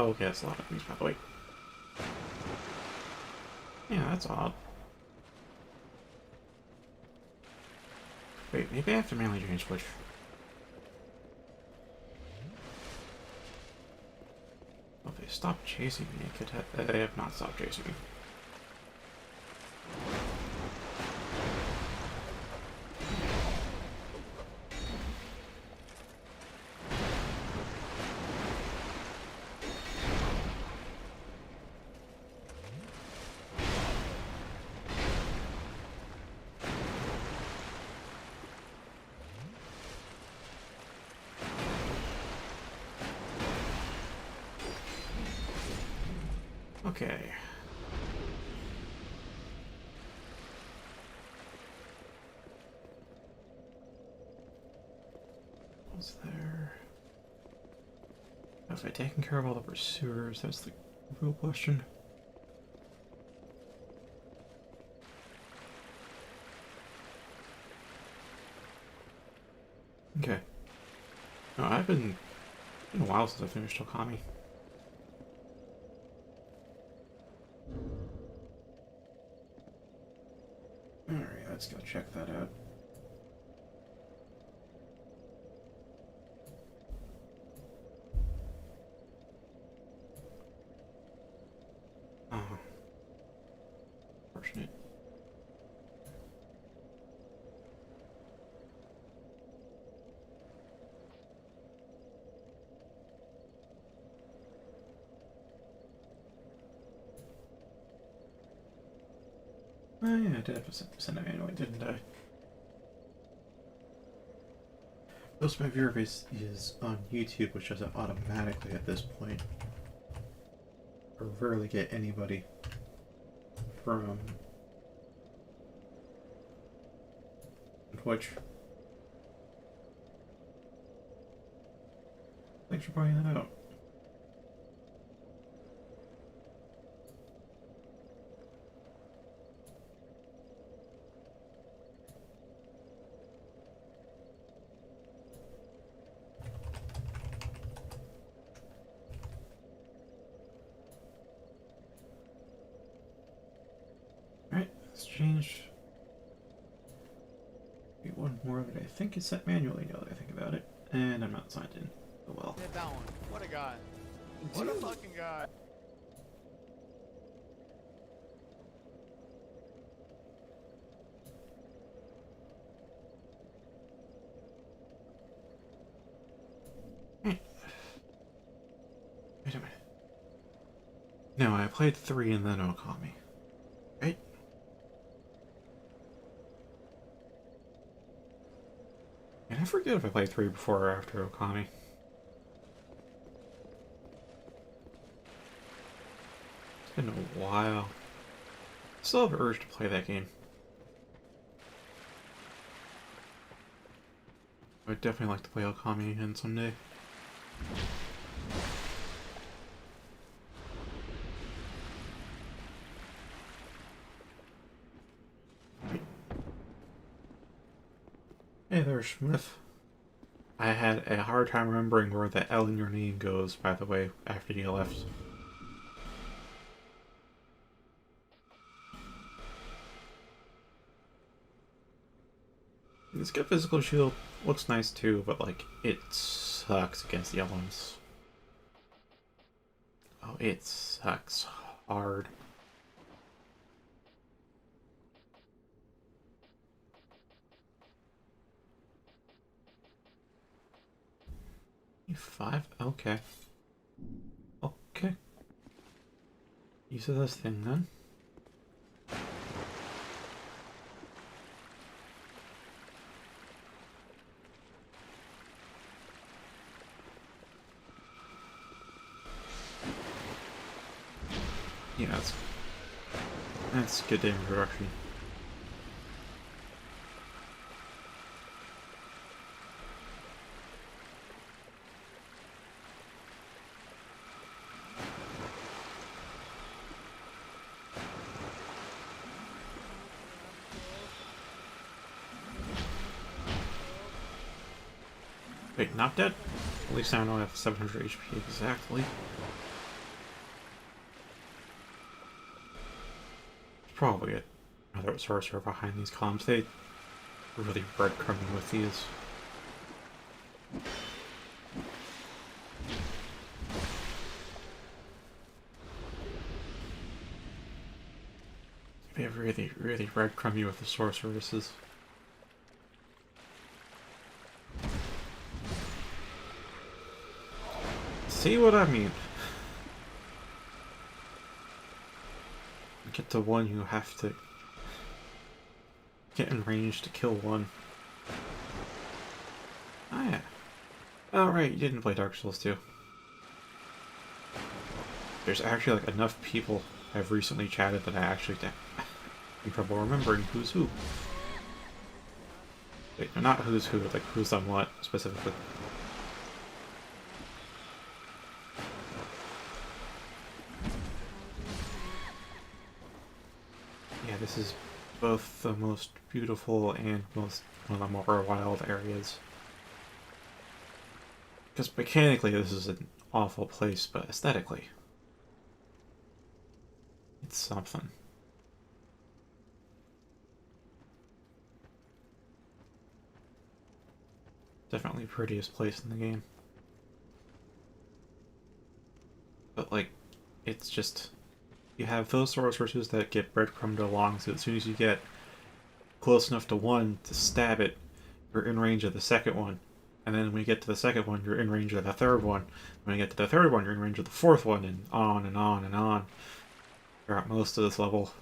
Oh, okay, that's a lot of things, by the way. Yeah, that's odd. Wait, maybe I have to manually change switch. Oh, they stopped chasing me. They have not stopped chasing me. Okay. What's there? Have I taken care of all the pursuers? That's the real question. Okay. No, it's been a while since I finished Okami. Alright, let's go check that out. Oh. Fortunate. Oh yeah, I did have to send it anyway, didn't I? Most of my viewer base is on YouTube, which does it automatically at this point. I rarely get anybody from Twitch. Thanks for pointing that out. Alright, let's change. Maybe one more that I think is set manually now that I think about it. And I'm not signed in. Oh well. Hit that one. What a guy. What a fucking guy. Wait a minute. No, I played 3 and then Okami. Right? And I forget if I played 3 before or after Okami. It's been a while. Still have an urge to play that game. I would definitely like to play Okami again someday. Hey there, Smith. I had a hard time remembering where the L in your name goes, by the way, after you left. This good physical shield looks nice too, but like, it sucks against the elements. Oh, it sucks hard. E5? Okay. Okay. Use of this thing then. Yeah, that's good damage reduction. Wait, not dead? At least I know I have 700 HP exactly. probably another sorcerer behind these columns. They really breadcrumbing with these. They really breadcrumby with the sorceresses. See what I mean? Get to one, you have to get in range to kill one. Oh yeah. Oh right, you didn't play Dark Souls 2. There's actually like enough people I've recently chatted that I actually have trouble remembering who's who. Wait, no, not who's who, like who's on what specifically. Yeah, this is both the most beautiful and most one of the more wild areas. Because mechanically this is an awful place, but aesthetically, it's something. Definitely prettiest place in the game. But like, it's just, you have those sorceresses that get breadcrumbed along, so as soon as you get close enough to one to stab it, you're in range of the second one. And then when you get to the second one, you're in range of the third one. When you get to the third one, you're in range of the fourth one, and on and on and on. Throughout most of this level.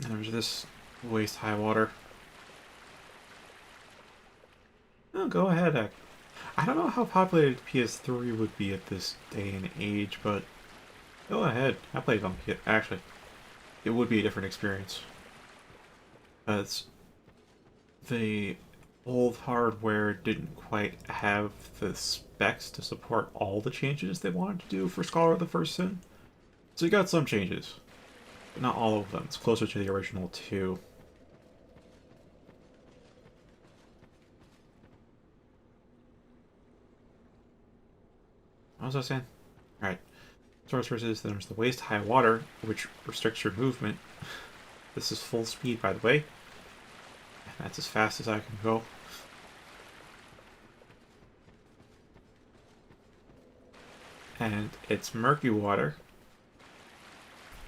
And there's this waist high water. Oh, go ahead, Ek. I don't know how populated PS3 would be at this day and age, but go ahead. I played on PS. Actually, it would be a different experience. Because the old hardware didn't quite have the specs to support all the changes they wanted to do for Scholar of the First Sin. So you got some changes, but not all of them. It's closer to the original 2. What was I saying? Alright. Sorceresses, then there's the waist high water, which restricts your movement. This is full speed, by the way. That's as fast as I can go. And it's murky water,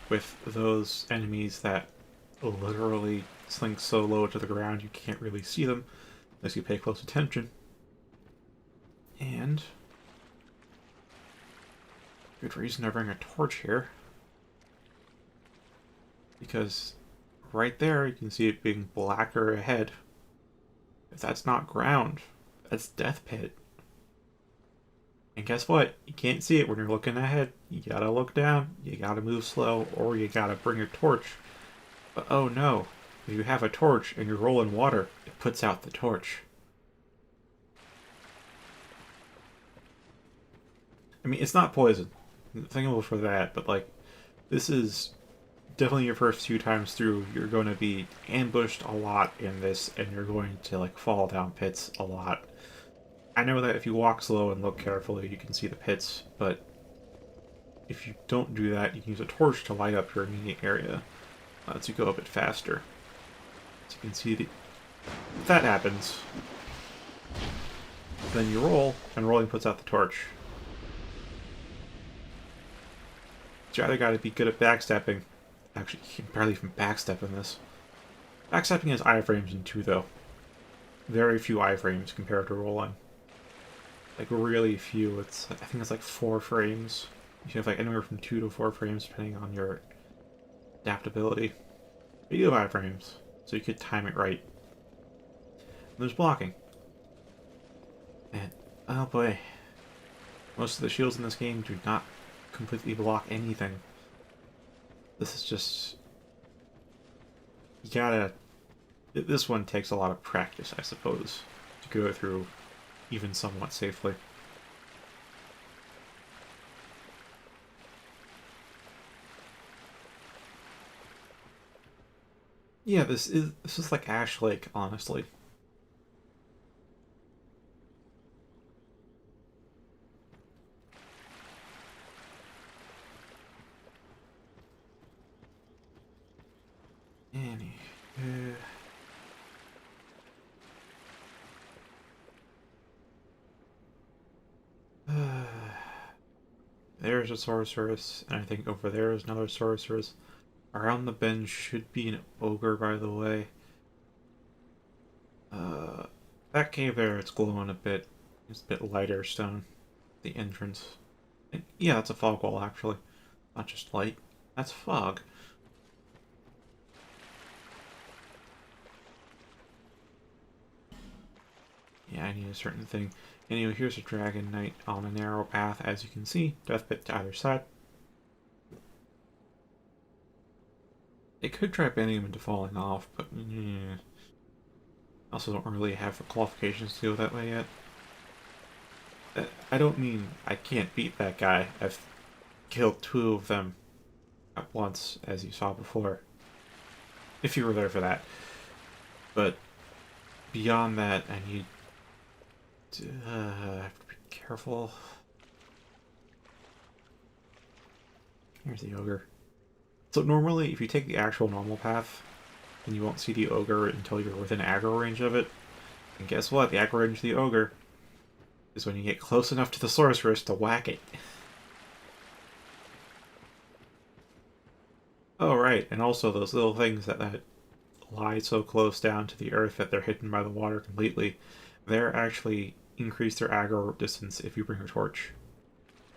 with those enemies that literally sink so low to the ground you can't really see them unless you pay close attention. And good reason to bring a torch here, because right there you can see it being blacker ahead. If that's not ground, that's Death Pit. And guess what? You can't see it when you're looking ahead. You gotta look down, you gotta move slow, or you gotta bring your torch. But oh no, if you have a torch and you're rolling water, it puts out the torch. I mean, it's not poison. Thinkable for that, but like, this is definitely your first few times through. You're going to be ambushed a lot in this, and you're going to like fall down pits a lot. I know that if you walk slow and look carefully, you can see the pits, but if you don't do that, you can use a torch to light up your immediate area. Lets you go a bit faster. So you can see if that happens, then you roll, and rolling puts out the torch. You either gotta be good at backstepping. Actually, you can barely even backstep in this. Backstepping has iframes in 2, though. Very few iframes compared to rolling. Like, really few. I think it's like 4 frames. You have like anywhere from 2 to 4 frames depending on your adaptability. But you have iframes, so you could time it right. And there's blocking. And, oh boy. Most of the shields in this game do not completely block anything. This is just... You gotta... This one takes a lot of practice, I suppose, to go through even somewhat safely. Yeah, this is like Ash Lake, honestly. Anywho. There's a sorceress, and I think over there is another sorceress. Around the bend should be an ogre, by the way. That cave there, it's glowing a bit. It's a bit lighter stone. The entrance. And yeah, that's a fog wall, actually. Not just light. That's fog. Yeah, I need a certain thing. Anyway, here's a dragon knight on a narrow path, as you can see. Death bit to either side. It could try banning him into falling off, but yeah. Also don't really have the qualifications to go that way yet. I don't mean I can't beat that guy. I've killed 2 of them at once, as you saw before. If you were there for that. But beyond that, I need to have to be careful. Here's the ogre. So normally, if you take the actual normal path, then you won't see the ogre until you're within aggro range of it. And guess what? The aggro range of the ogre is when you get close enough to the sorceress to whack it. Oh, right, and also those little things that lie so close down to the earth that they're hidden by the water completely, they're actually increase their aggro distance if you bring a torch.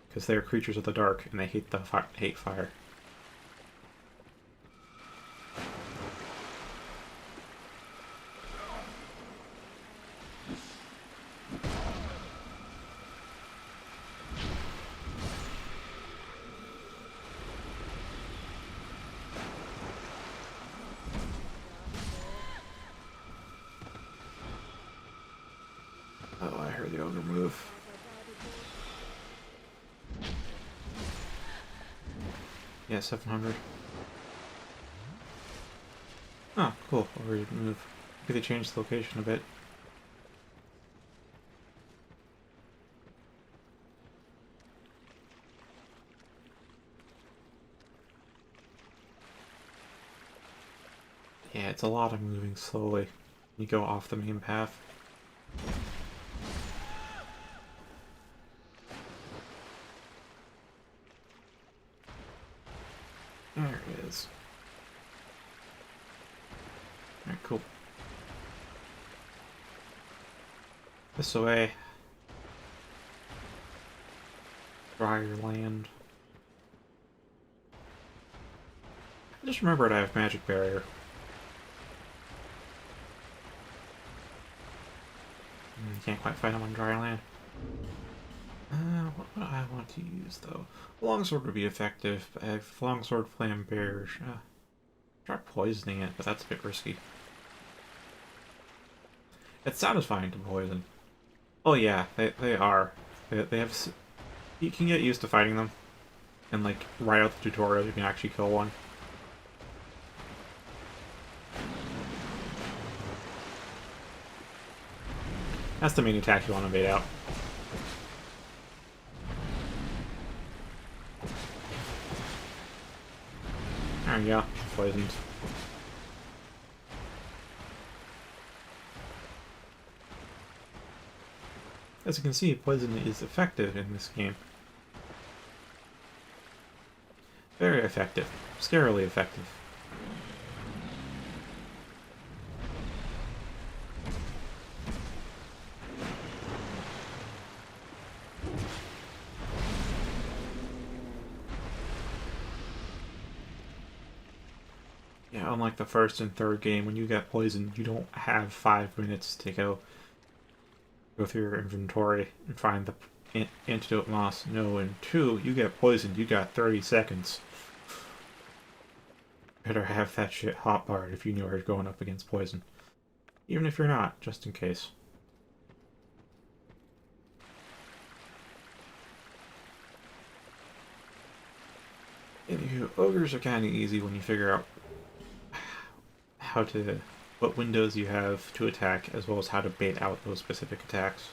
Because they're creatures of the dark, and they hate fire. Oh, I heard the ogre move. Yeah, 700. Oh, cool. Already move. Maybe they changed the location a bit. Yeah, it's a lot of moving slowly. You go off the main path. There it is. Alright, cool. This way. Drier land. I just remembered I have magic barrier. You can't quite fight them on dry land. What would I want to use, though? Longsword would be effective. I have longsword flame bears. Try poisoning it, but that's a bit risky. It's satisfying to poison. Oh yeah, they are. They have... You can get used to fighting them. And like, right out the tutorial, you can actually kill one. That's the main attack you want to bait out. There you go. Poisoned. As you can see, poison is effective in this game. Very effective. Scarily effective. Yeah, unlike the first and third game, when you get poisoned, you don't have 5 minutes to go through your inventory and find the antidote moss. No, in 2, you get poisoned, you got 30 seconds. Better have that shit hotbarred if you know you're going up against poison. Even if you're not, just in case. Anywho, ogres are kind of easy when you figure out what windows you have to attack, as well as how to bait out those specific attacks.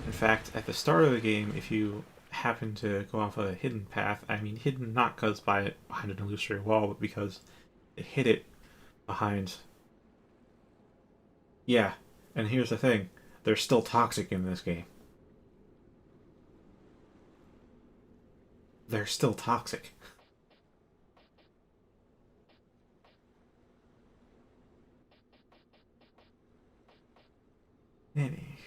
In fact, at the start of the game, if you happened to go off a hidden path. I mean, hidden not because by it behind an illusory wall, but because it hid it behind. Yeah, and here's the thing: they're still toxic in this game. They're still toxic. Anyway,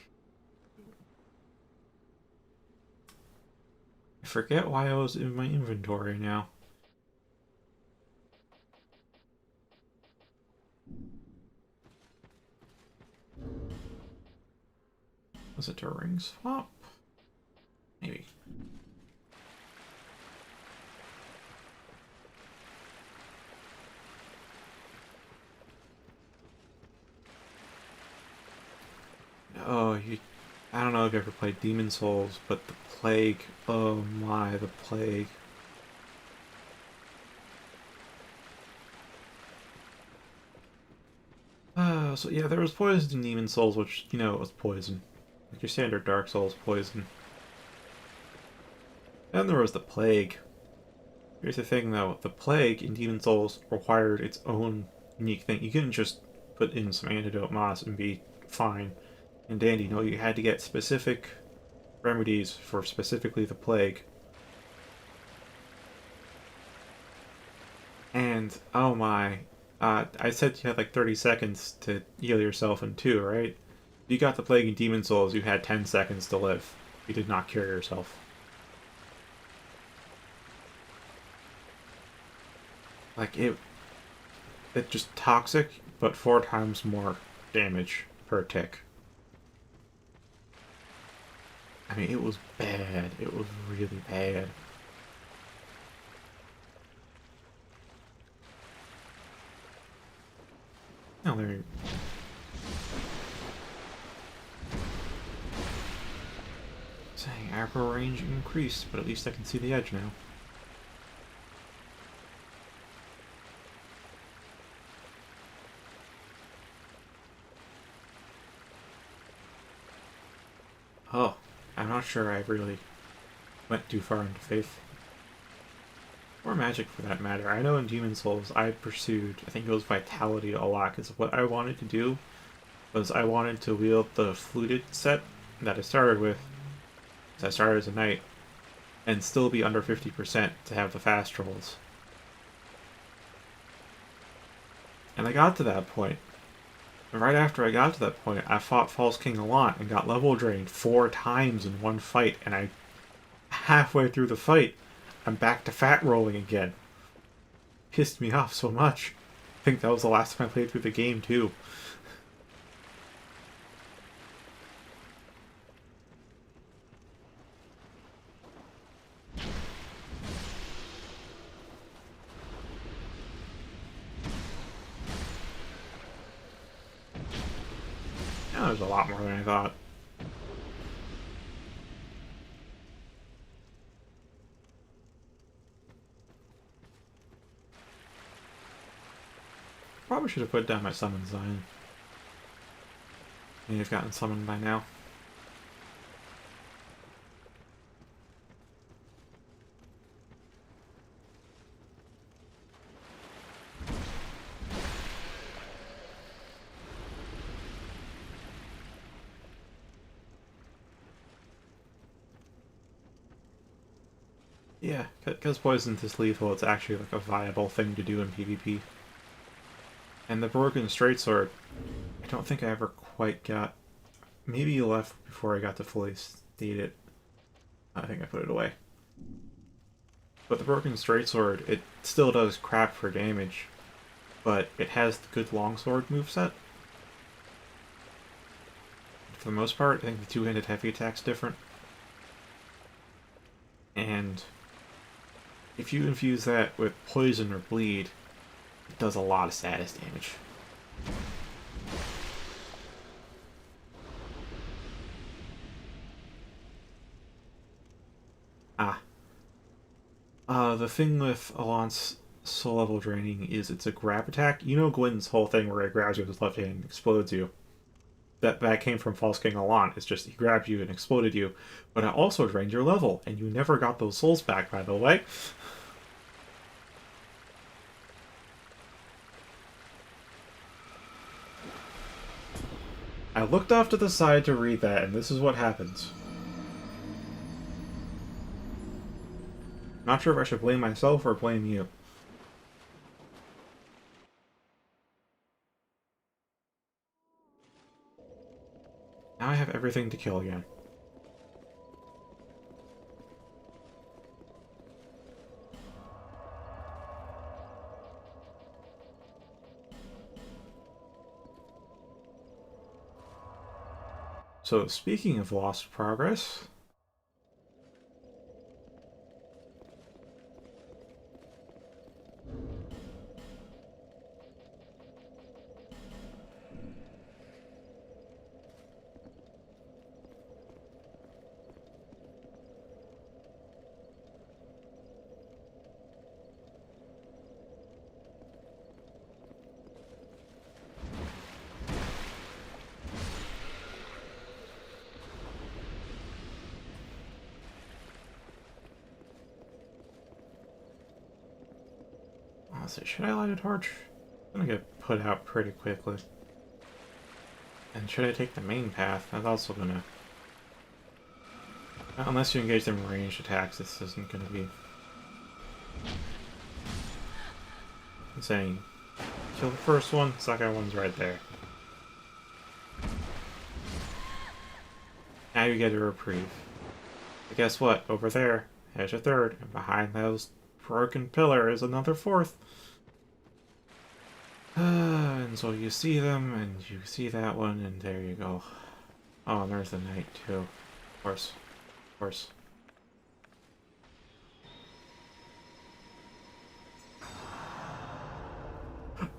I forget why I was in my inventory now. Was it a ring swap? Maybe. Oh, you. I don't know if you ever played Demon Souls, but the plague. Oh my, the plague. So yeah, there was poison in Demon Souls, which, you know, it was poison. Like your standard Dark Souls poison. Then there was the plague. Here's the thing though, the plague in Demon Souls required its own unique thing. You couldn't just put in some antidote moss and be fine and dandy. No, you had to get specific remedies for specifically the plague. And oh my, I said you had like 30 seconds to heal yourself in 2, right? If you got the plague in Demon Souls, you had 10 seconds to live. You did not cure yourself. Like it's just toxic, but 4 times more damage per tick. I mean, it was bad. It was really bad. Oh, there. Saying arrow range increased, but at least I can see the edge now. Oh, I'm not sure I really went too far into faith. Or magic for that matter. I know in Demon Souls I pursued, I think it was vitality a lot, because what I wanted to do was I wanted to wield the fluted set that I started with, because I started as a knight, and still be under 50% to have the fast rolls. And I got to that point. And right after I got to that point, I fought False King a lot and got level drained 4 times in one fight, and I halfway through the fight, I'm back to fat rolling again. Pissed me off so much. I think that was the last time I played through the game too. Yeah, there's a lot more than I thought. Probably should have put down my summon sign. May have gotten summoned by now. Yeah, because poison is lethal, it's actually like a viable thing to do in PvP. And the Broken Straight Sword, I don't think I ever quite got... Maybe you left before I got to fully state it. I think I put it away. But the Broken Straight Sword, it still does crap for damage, but it has the good longsword moveset. For the most part, I think the two-handed heavy attack's different. And if you infuse that with poison or bleed, it does a lot of status damage. Ah. The thing with Alon's soul level draining is it's a grab attack. You know Gwyn's whole thing where it grabs you with his left hand and explodes you. that came from False King Alon. It's just he grabbed you and exploded you, but it also drained your level, and you never got those souls back, by the way. I looked off to the side to read that, and this is what happens. Not sure if I should blame myself or blame you. Now I have everything to kill again. So, speaking of lost progress... Honestly, should I light a torch? I'm gonna get put out pretty quickly. And should I take the main path? That's also gonna... Unless you engage them in ranged attacks, this isn't gonna be... I'm saying, kill the first one, second one's right there. Now you get a reprieve. But guess what? Over there, there's a third, and behind those broken pillar is another fourth. And so you see them, and you see that one, and there you go. Oh, and there's the knight too. Of course. Of course.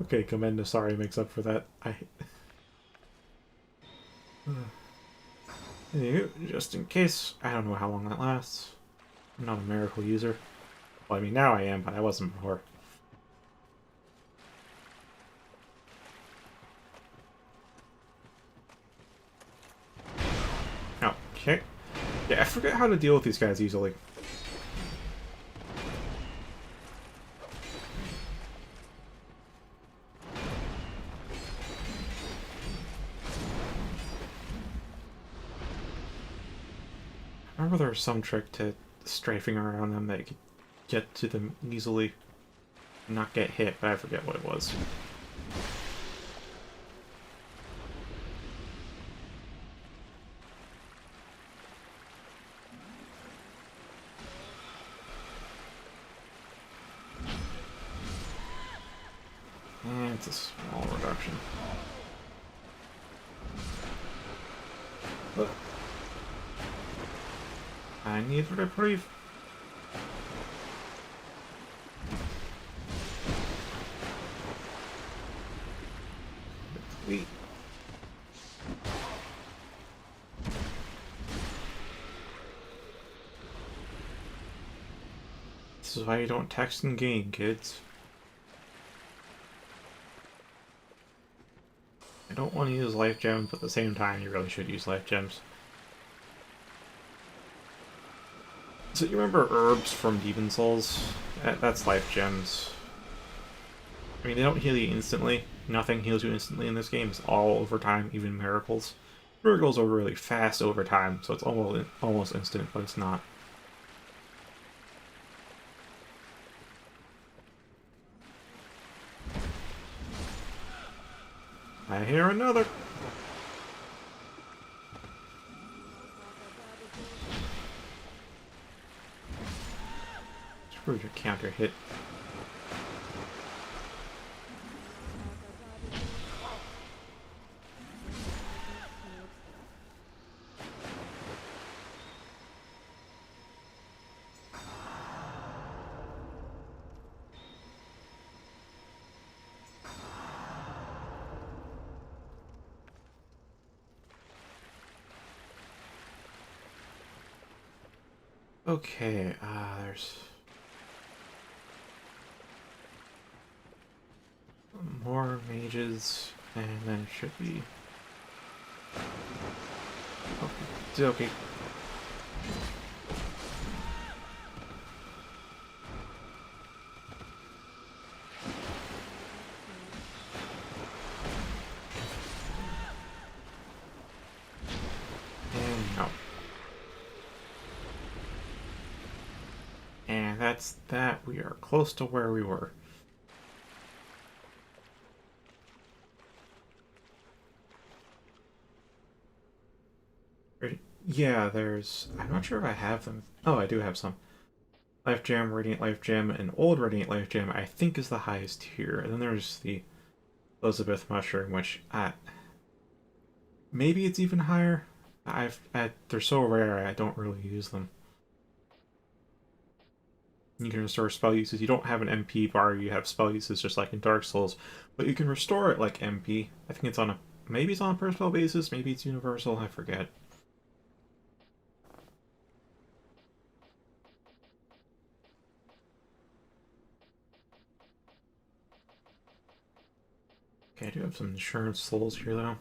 Okay, Commenda, sorry, makes up for that. Anywho, just in case, I don't know how long that lasts. I'm not a miracle user. Well, I mean, now I am, but I wasn't before. Okay. Yeah, I forget how to deal with these guys easily. I remember there was some trick to strafing around them that you could get to them easily and not get hit, but I forget what it was. And it's a small reduction. But I need a reprieve. Sweet. This is why you don't text in game, kids. I don't want to use life gems, but at the same time, you really should use life gems. So you remember herbs from Demon Souls? That's life gems. I mean, they don't heal you instantly. Nothing heals you instantly in this game. It's all over time, even miracles. Miracles are really fast over time, so it's almost instant, but it's not. I hear another. Screw your counter hit. Okay, there's more mages, and then it should be Okay. Okay. And no. And that's that. We are close to where we were. Yeah, there's... I'm not sure if I have them. Oh, I do have some. Life Gem, Radiant Life Gem, and Old Radiant Life Gem, I think is the highest tier. And then there's the Elizabeth Mushroom, which maybe it's even higher. They're so rare, I don't really use them. You can restore spell uses. You don't have an MP bar, you have spell uses just like in Dark Souls, but you can restore it like MP. I think it's on a... maybe it's on a per spell basis, maybe it's universal, I forget. Okay, I do have some insurance souls here though.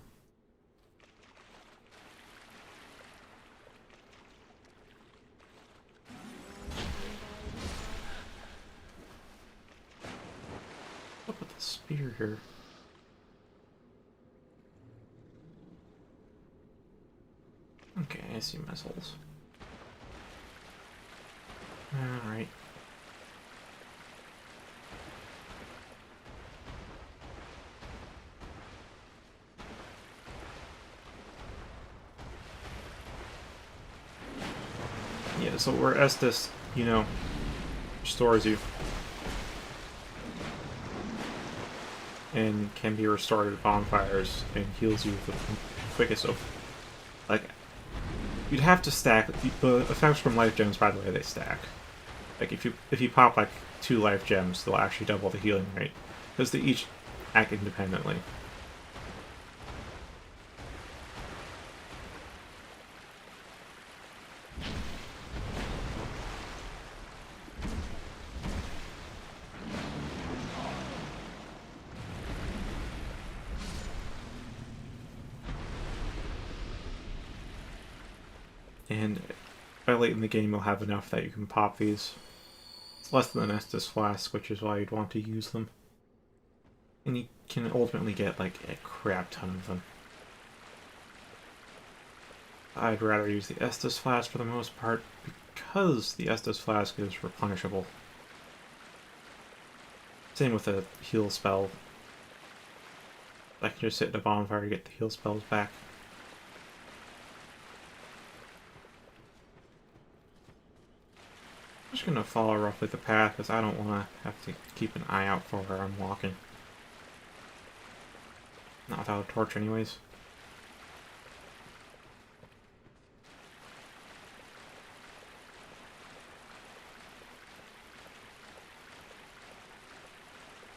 What's up with the spear here? Okay, I see missiles. Alright. Yeah, so where Estus, restores you. And can be restored at bonfires and heals you with the quickest. So, like, you'd have to stack the effects from life gems. By the way, they stack. Like if you pop like 2 life gems, they'll actually double the healing rate because they each act independently. And by late in the game, you'll have enough that you can pop these. It's less than an Estus Flask, which is why you'd want to use them. And you can ultimately get, like, a crap ton of them. I'd rather use the Estus Flask for the most part, because the Estus Flask is replenishable. Same with the heal spell. I can just sit in a bonfire to get the heal spells back. I'm just gonna follow roughly the path because I don't want to have to keep an eye out for where I'm walking. Not without a torch anyways.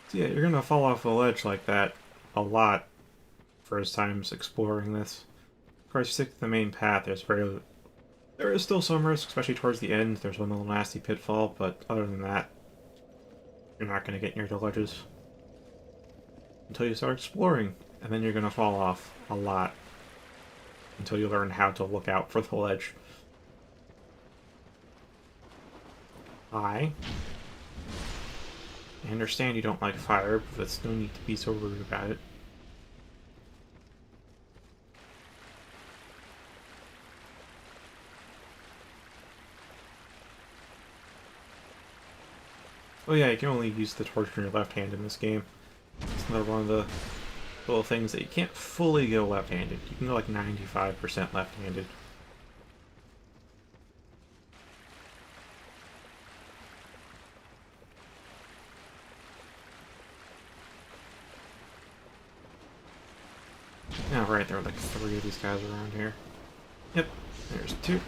So yeah, you're gonna fall off a ledge like that a lot first times exploring this. Of course, you stick to the main path, there is still some risk, especially towards the end. There's one little nasty pitfall, but other than that, you're not going to get near the ledges until you start exploring, and then you're going to fall off a lot until you learn how to look out for the ledge. I understand you don't like fire, but there's no need to be so rude about it. Oh yeah, you can only use the torch in your left hand in this game. It's another one of the little things that you can't fully go left-handed. You can go like 95% left-handed. Oh, right, there are like 3 of these guys around here. Yep, there's 2.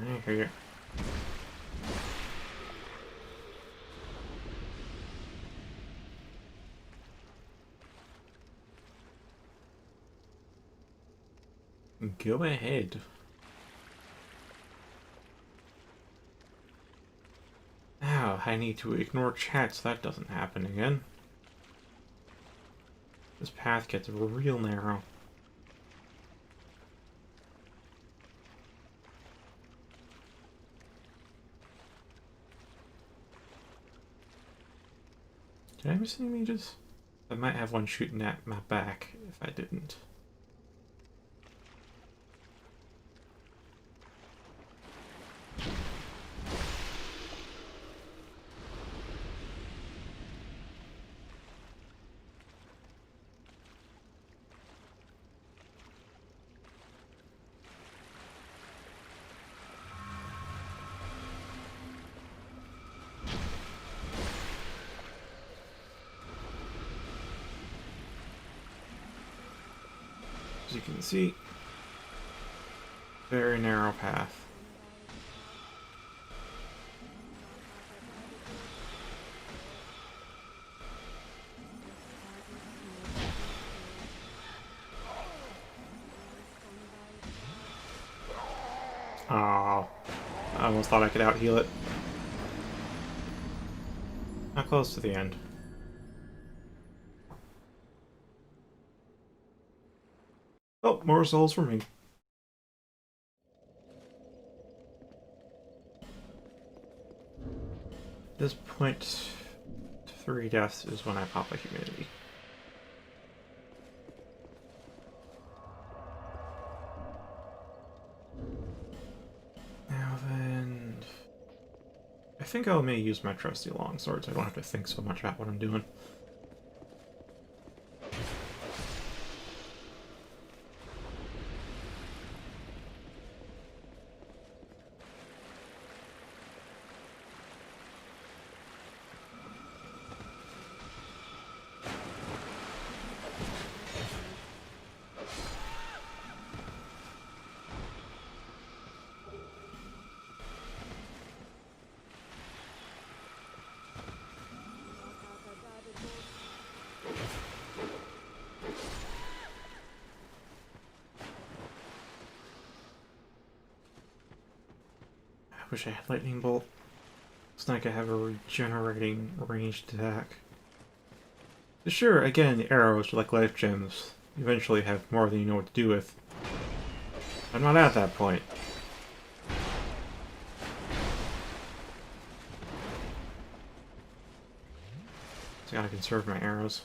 I hear you. Go ahead. Now, I need to ignore chat so that doesn't happen again. This path gets real narrow. Did I miss any mages? I might have one shooting at my back if I didn't. As you can see, very narrow path. Oh, I almost thought I could out-heal it. Not close to the end. Oh, more souls for me. At this point, 3 deaths is when I pop a humidity. Now then... I think I may use my trusty longsword so I don't have to think so much about what I'm doing. I wish I had lightning bolt. It's not like I have a regenerating ranged attack. Sure, again, the arrows are like life gems. You eventually have more than you know what to do with. I'm not at that point. So I gotta conserve my arrows.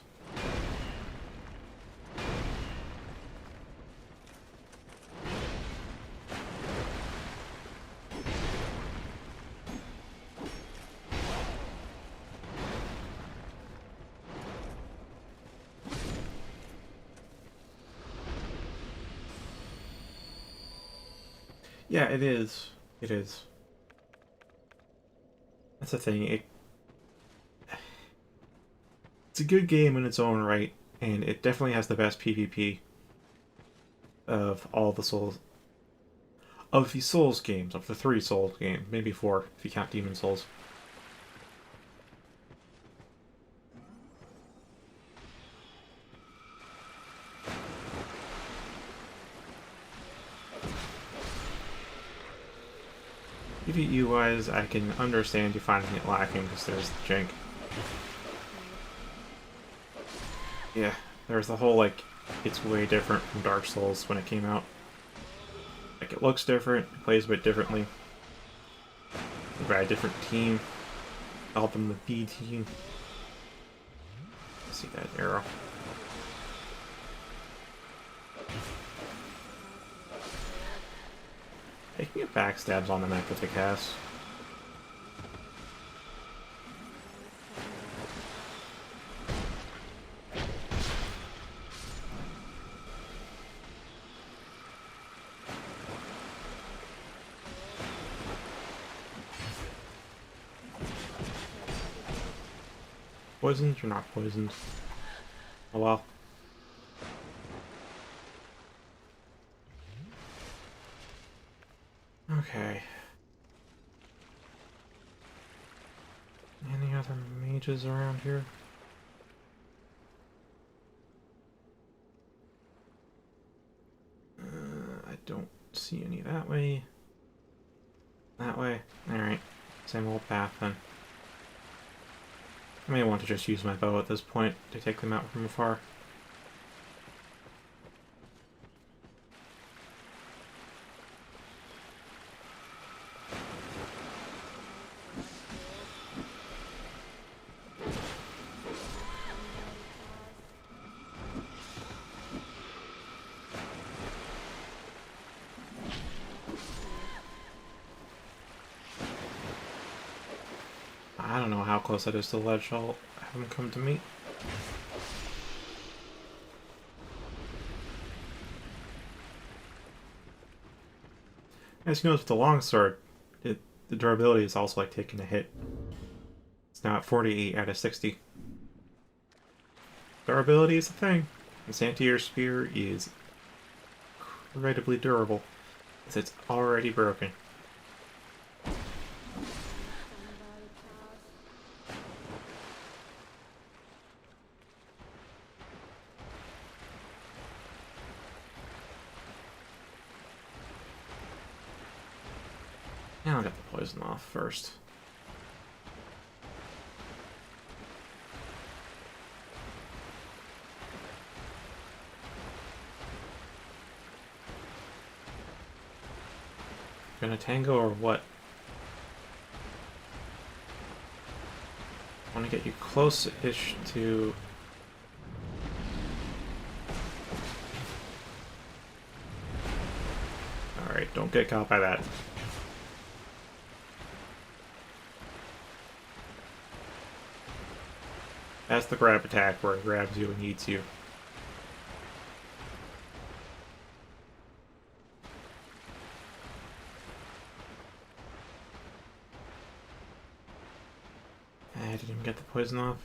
Yeah, it is. It is. That's the thing. It's a good game in its own right, and it definitely has the best PvP of all the Souls. Of the Souls games, of the 3 Souls games, maybe 4 if you count Demon Souls. PvE-wise, I can understand you finding it lacking because there's the jank. Yeah, there's the whole, like, it's way different from Dark Souls when it came out. Like, it looks different, it plays a bit differently. They're by a different team. I call them the B team. See that arrow. I can get backstabs on the map with the cast. Poisoned or not poisoned? Oh well. Okay. Any other mages around here? I don't see any that way. That way. Alright. Same old path then. I may want to just use my bow at this point to take them out from afar. I don't know how close that is to the ledge. I'll have him come to me. As you notice with the longsword, the durability is also like taking a hit. It's now at 48 out of 60. Durability is a thing. This anti-air spear is incredibly durable, as it's already broken. Now I'll get the poison off first. Gonna tango or what? I want to get you close-ish to... Alright, don't get caught by that. That's the grab attack where it grabs you and eats you. I didn't even get the poison off.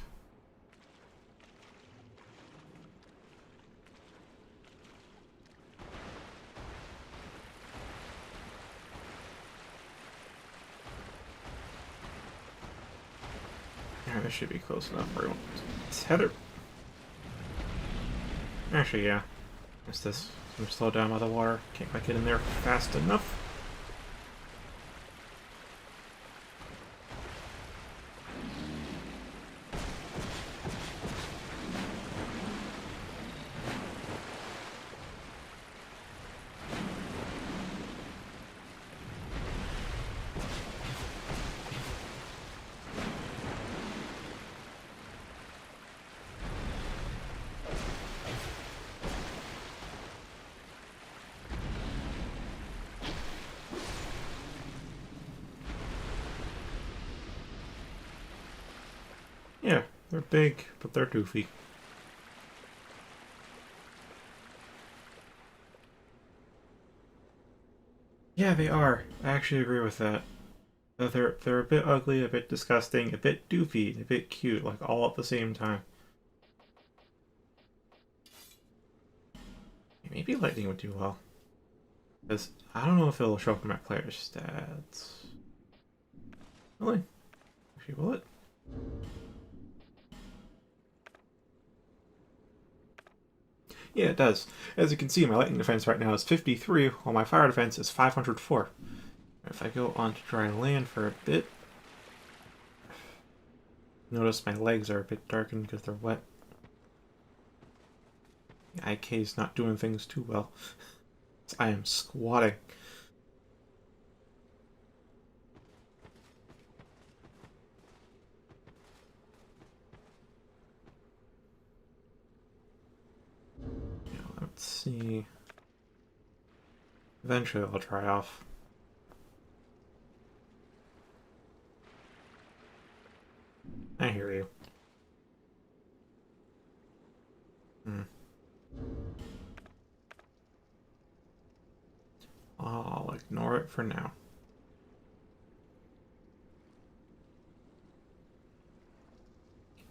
Alright, this should be close enough for everyone. Tether. Actually, yeah. Missed this. I'm slowed down by the water. Can't quite get in there fast enough. Yeah, they're big, but they're doofy. Yeah, they are. I actually agree with that. They're a bit ugly, a bit disgusting, a bit doofy, a bit cute, like all at the same time. Maybe lightning would do well. Because I don't know if it'll show up in my player stats. Really? Actually, will it? Yeah, it does. As you can see, my lightning defense right now is 53, while my fire defense is 504. If I go on to dry land for a bit, notice my legs are a bit darkened because they're wet. The IK is not doing things too well. I am squatting. Now, let's see. Eventually I'll dry off. I hear you. I'll ignore it for now.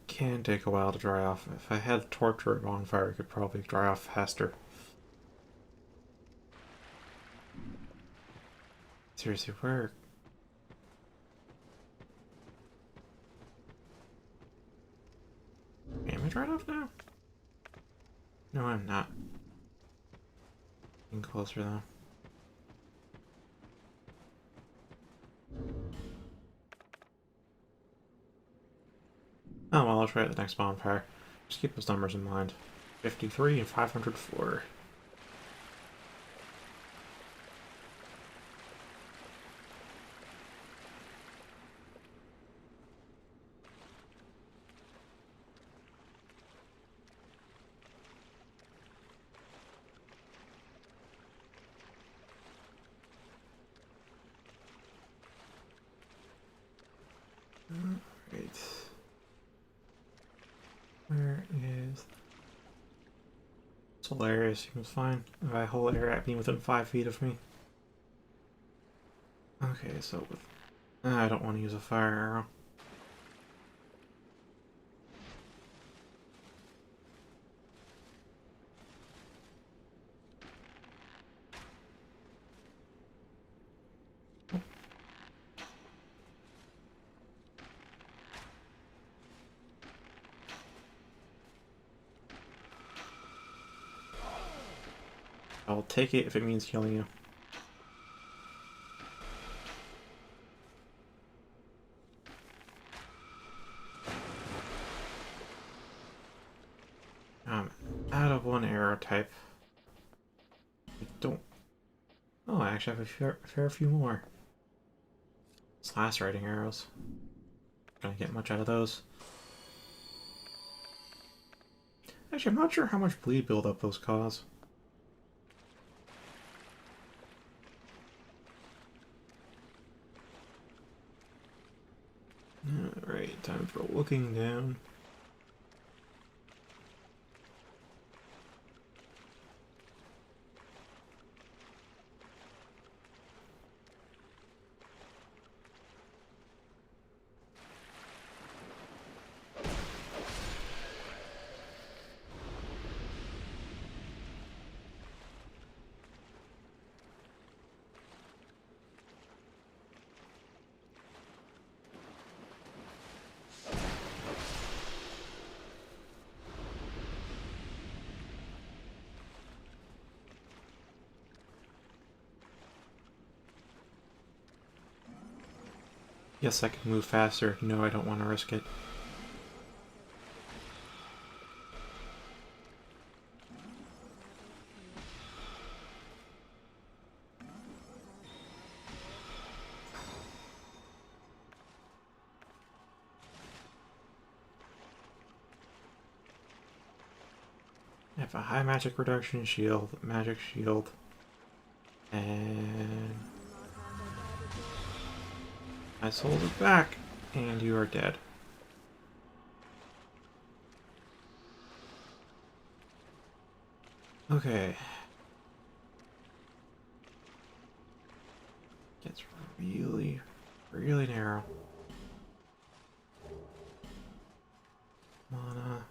Can take a while to dry off. If I had a torch or a bonfire, I could probably dry off faster. Seriously, where? Am I dried off now? No, I'm not. Getting closer though. Oh well, I'll try at the next bonfire. Just keep those numbers in mind. 53 and 504. Right. Where is... It's hilarious. Seems fine. My whole area at being within 5 feet of me. Okay, so with... I don't want to use a fire arrow. I'll take it if it means killing you. I'm out of one arrow type. I don't... Oh, I actually have a fair few more. It's lacerating arrows. Gonna get much out of those. Actually, I'm not sure how much bleed buildup those cause. Alright, time for looking down. Yes, I can move faster. No, I don't want to risk it. I have a high magic reduction shield, magic shield, and I sold it back, and you are dead. Okay. Gets really, really narrow. Mana.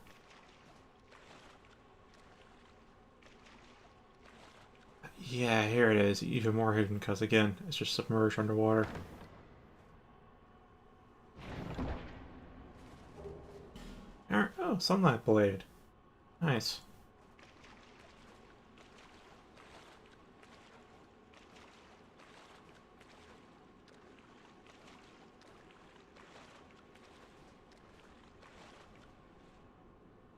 Yeah, here it is. Even more hidden because, again, it's just submerged underwater. Oh, sunlight blade. Nice.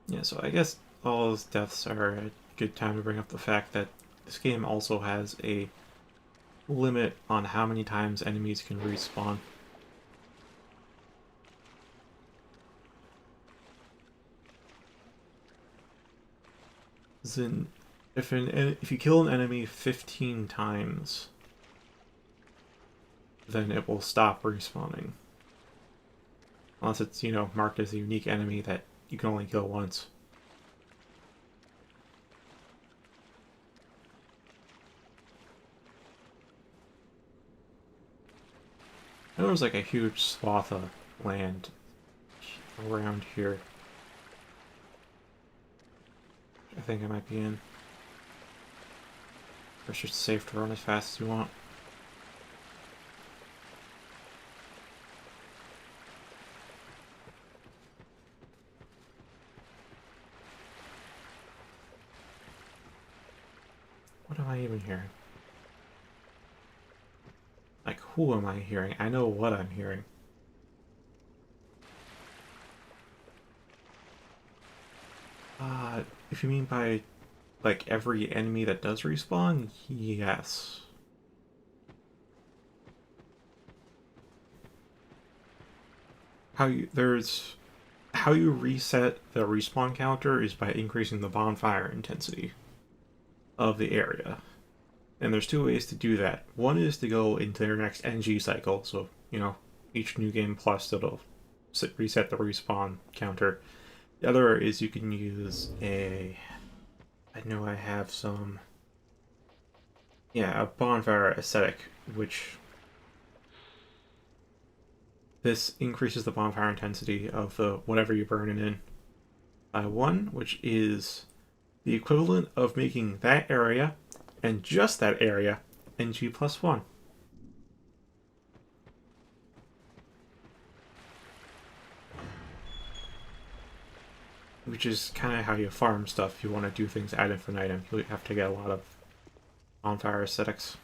Yeah, so I guess all those deaths are a good time to bring up the fact that this game also has a limit on how many times enemies can respawn. As in, if you kill an enemy 15 times, then it will stop respawning. Unless it's, marked as a unique enemy that you can only kill once. I know there's like a huge swath of land around here. I think I might be in. It's just safe to run as fast as you want. What am I even hearing? Like, who am I hearing? I know what I'm hearing. If you mean by, like, every enemy that does respawn, yes. How you reset the respawn counter is by increasing the bonfire intensity of the area. And there's two ways to do that. One is to go into their next NG cycle, so, each new game plus it'll reset the respawn counter. The other is you can use I know I have some, a bonfire aesthetic, which this increases the bonfire intensity of the whatever you're burning in by one, which is the equivalent of making that area and just that area NG plus one. Which is kind of how you farm stuff. If you want to do things ad infinitum, you have to get a lot of bonfire aesthetics.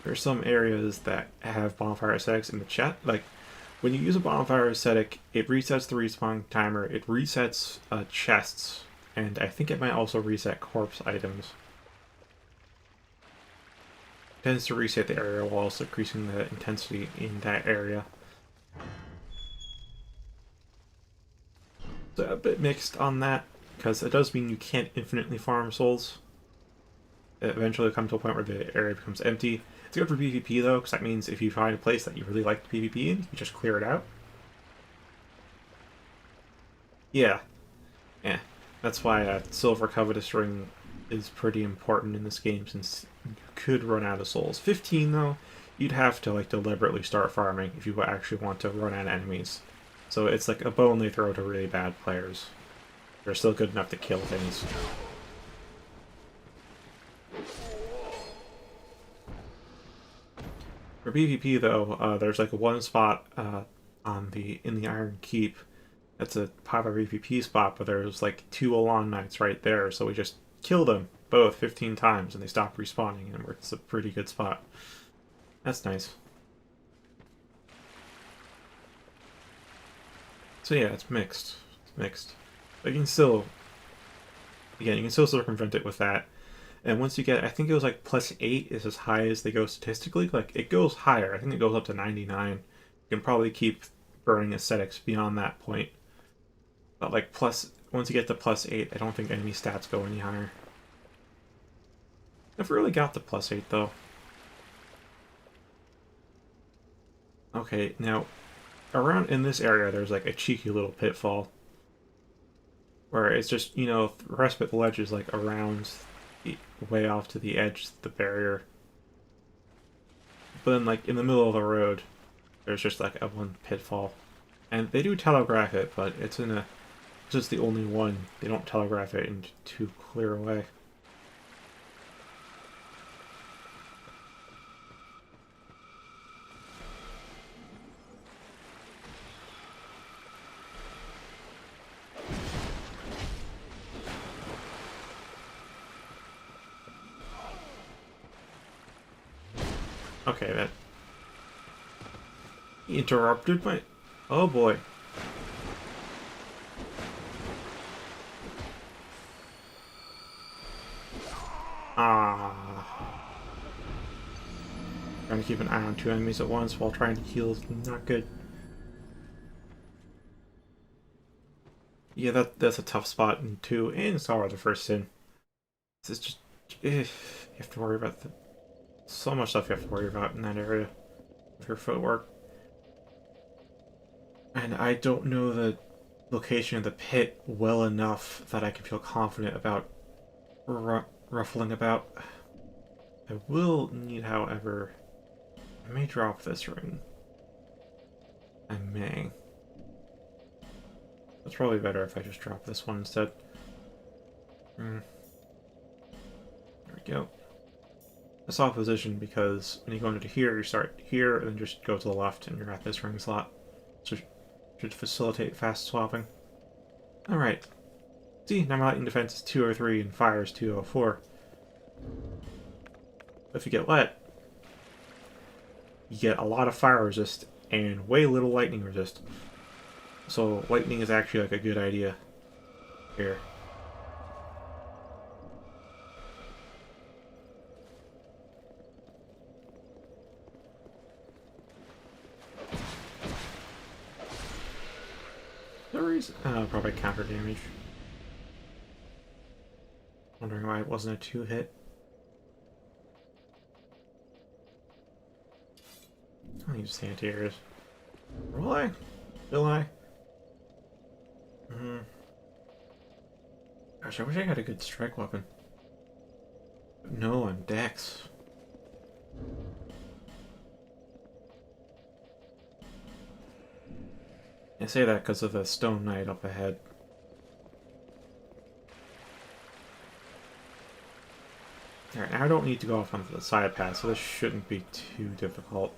There's some areas that have bonfire aesthetics in the chat. Like, when you use a bonfire aesthetic, it resets the respawn timer, it resets chests, and I think it might also reset corpse items. It tends to reset the area while also increasing the intensity in that area. So a bit mixed on that, because it does mean you can't infinitely farm souls. It eventually comes to a point where the area becomes empty. It's good for PvP though, because that means if you find a place that you really like to PvP in, you just clear it out. Yeah. That's why Silver Covetous Ring is pretty important in this game, since you could run out of souls. 15 though, you'd have to deliberately start farming if you actually want to run out of enemies. So it's like a bone they throw to really bad players. They're still good enough to kill things. For PvP though, there's one spot in the Iron Keep that's a popular PvP spot, but there's 2 Alon Knights right there, so we just kill them both 15 times and they stop respawning, and it's a pretty good spot. That's nice. So yeah, it's mixed. It's mixed. But you can still circumvent it with that. And once you get, I think it was +8 is as high as they go statistically. It goes higher. I think it goes up to 99. You can probably keep burning aesthetics beyond that point. But once you get to +8, I don't think enemy stats go any higher. Never really got to +8 though. Okay, now around in this area there's a cheeky little pitfall where it's just, respite ledge is around way off to the edge of the barrier. But then in the middle of the road there's just a one pitfall. And they do telegraph it, but it's just the only one. They don't telegraph it in too clear a way. Okay, that interrupted my... Oh boy. Trying to keep an eye on 2 enemies at once while trying to heal is not good. Yeah, that's a tough spot in 2, and Sorrow the First Sin. It's just... you have to worry about so much stuff you have to worry about in that area of your footwork. And I don't know the location of the pit well enough that I can feel confident about ruffling about. I will need, however... I may drop this ring. I may. It's probably better if I just drop this one instead. There we go. It's off position because when you go into here, you start here and then just go to the left and you're at this ring slot. So should facilitate fast swapping. Alright. See, now my lightning defense is 203 and fire is 204. If you get wet, you get a lot of fire resist and way little lightning resist. So lightning is actually like a good idea here. The reason, probably counter damage. Wondering why it wasn't a 2-hit. I'll use anti-airs. Will I? Will I? Gosh, I wish I had a good strike weapon. No, I'm Dex. I say that because of the Stone Knight up ahead. Alright, now I don't need to go off onto the side path, so this shouldn't be too difficult.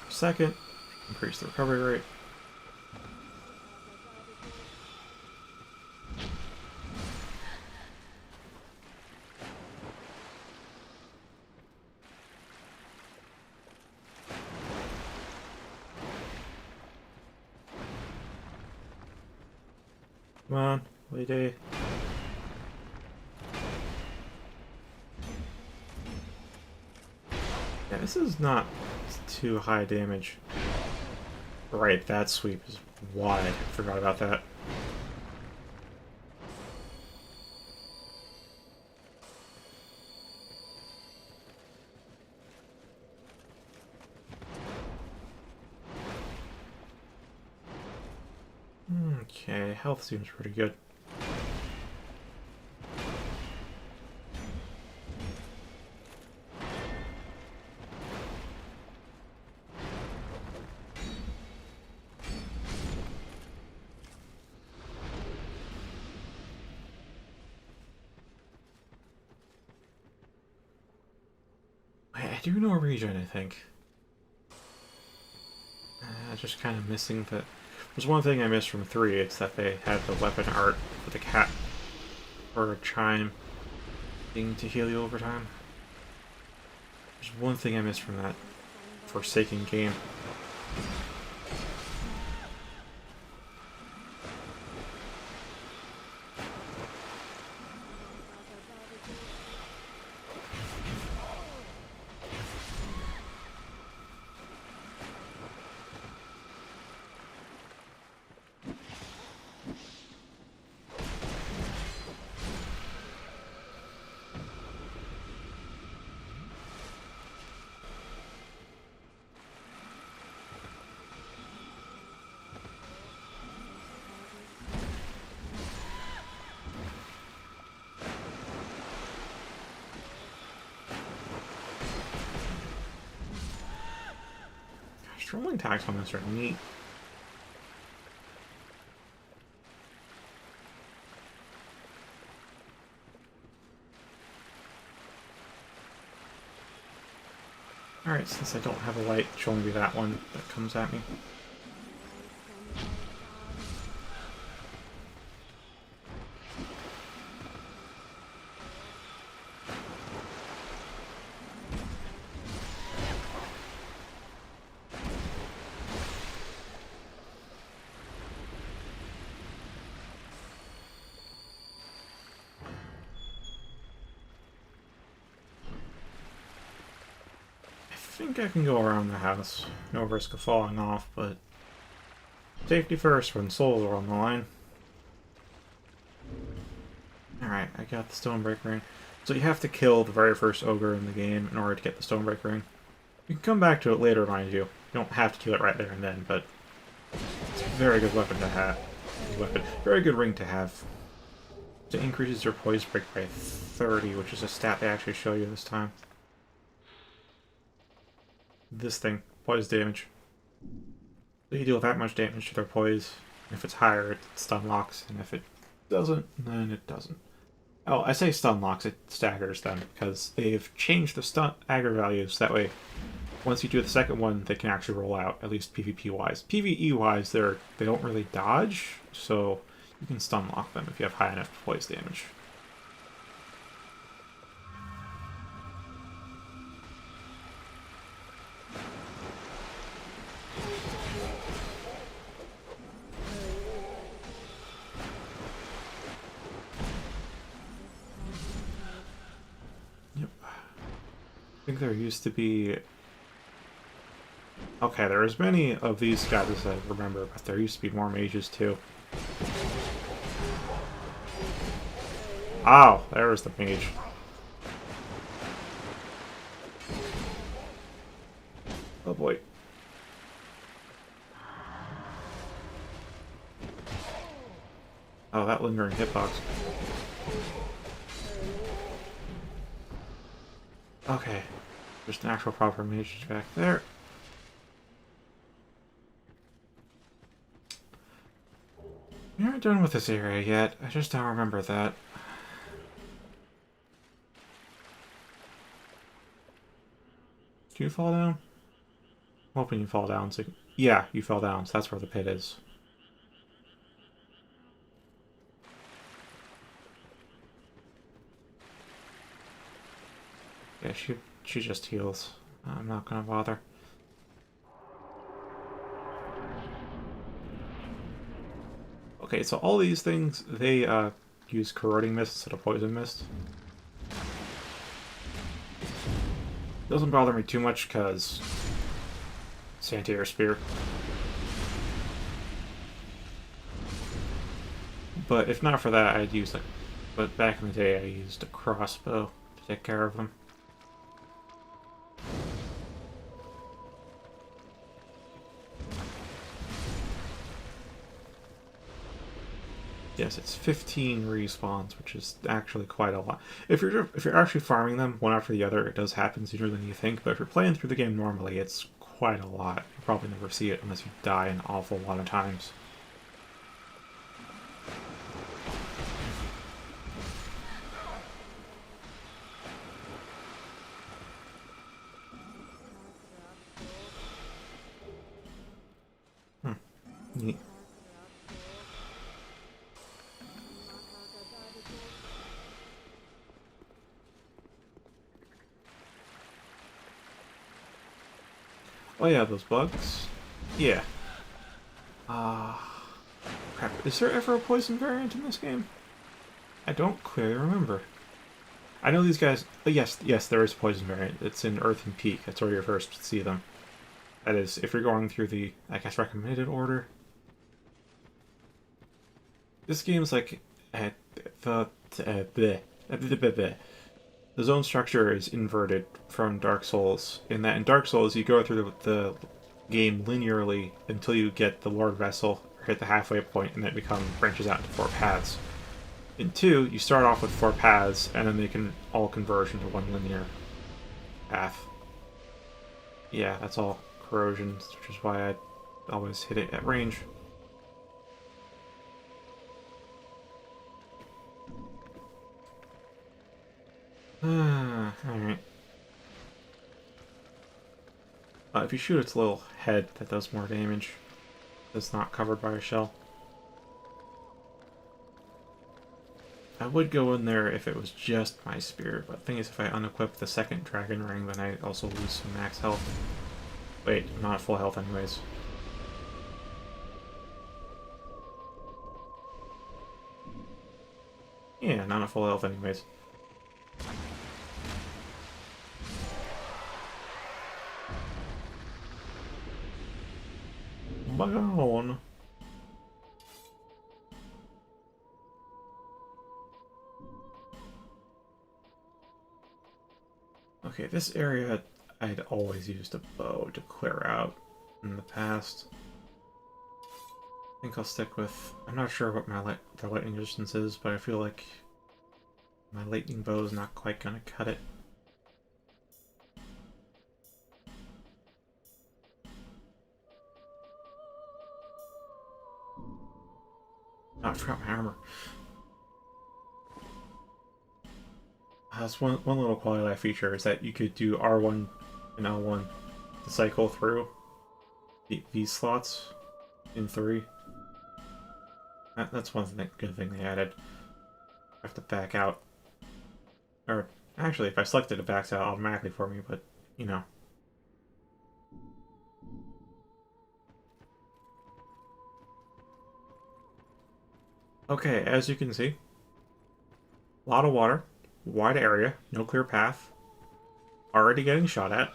Second, increase the recovery rate. Come on, Lady. Yeah, this is not too high damage. Right, that sweep is wide. Forgot about that. Okay, health seems pretty good. I do know a regen, I think. Just kind of missing that. There's one thing I missed from 3, it's that they had the weapon art for the cat or a chime thing to heal you over time. There's one thing I missed from that Forsaken game. Rolling attacks on this are neat. Alright, since I don't have a light showing me that one that comes at me. I think I can go around the house. No risk of falling off, but safety first when souls are on the line. Alright, I got the Stonebreak Ring. So you have to kill the very first ogre in the game in order to get the Stonebreak Ring. You can come back to it later, mind you. You don't have to kill it right there and then, but it's a very good weapon to have. Very good ring to have. It increases your poise break by 30, which is a stat they actually show you this time. This thing, poise damage. So you deal that much damage to their poise. If it's higher, it stun locks, and if it doesn't, then it doesn't. Oh, I say stun locks, it staggers them, because they've changed the stun aggro values. That way, once you do the second one, they can actually roll out, at least PvP-wise. PvE-wise, they don't really dodge, so You can stun lock them if you have high enough poise damage. Yep. I think there used to be... Okay, there was many of these guys as I remember, but there used to be more mages too. Oh, there was the mage. Oh boy. Oh, that lingering hitbox. Okay. There's an actual proper mage back there. We aren't done with this area yet. I just don't remember that. Do you fall down? I'm hoping you fall down. So... Yeah, you fell down. So that's where the pit is. Yeah, she just heals. I'm not gonna bother. Okay, so all these things, they use corroding mist instead of poison mist. Doesn't bother me too much because Santier Spear. But if not for that, I'd use like. But back in the day, I used a crossbow to take care of them. Yes, it's 15 respawns, which is actually quite a lot. If you're actually farming them one after the other, it does happen sooner than you think. But if you're playing through the game normally, it's quite a lot. You probably never see it unless you die an awful lot of times. Neat. Oh yeah, those bugs. Yeah. Crap. Is there ever a poison variant in this game? I don't clearly remember. I know these guys... Yes, there is a poison variant. It's in Earthen Peak. That's where you first see them. That is, if you're going through the, I guess, recommended order. This game's like... The zone structure is inverted from Dark Souls, in that in Dark Souls you go through the game linearly until you get the Lord Vessel, or hit the halfway point, and then it branches out into 4 paths. In 2, you start off with 4 paths, and then they can all converge into one linear path. Yeah, that's all corrosion, which is why I always hit it at range. Alright. If you shoot its little head, that does more damage. That's not covered by a shell. I would go in there if it was just my spear, but the thing is, if I unequip the second dragon ring, then I also lose some max health. Wait, I'm not at full health anyways. Yeah, not at full health anyways. Bug on. Okay, this area I'd always used a bow to clear out in the past. I think I'll stick with... I'm not sure what the lightning distance is, but I feel like my lightning bow is not quite gonna cut it. Oh, I forgot my armor. That's one little quality life feature, is that you could do R1 and L1 to cycle through these slots in 3. That's one thing, good thing they added. I have to back out. Or, actually, if I selected it, it backs out automatically for me, but, you know. Okay, as you can see, a lot of water, wide area, no clear path, already getting shot at.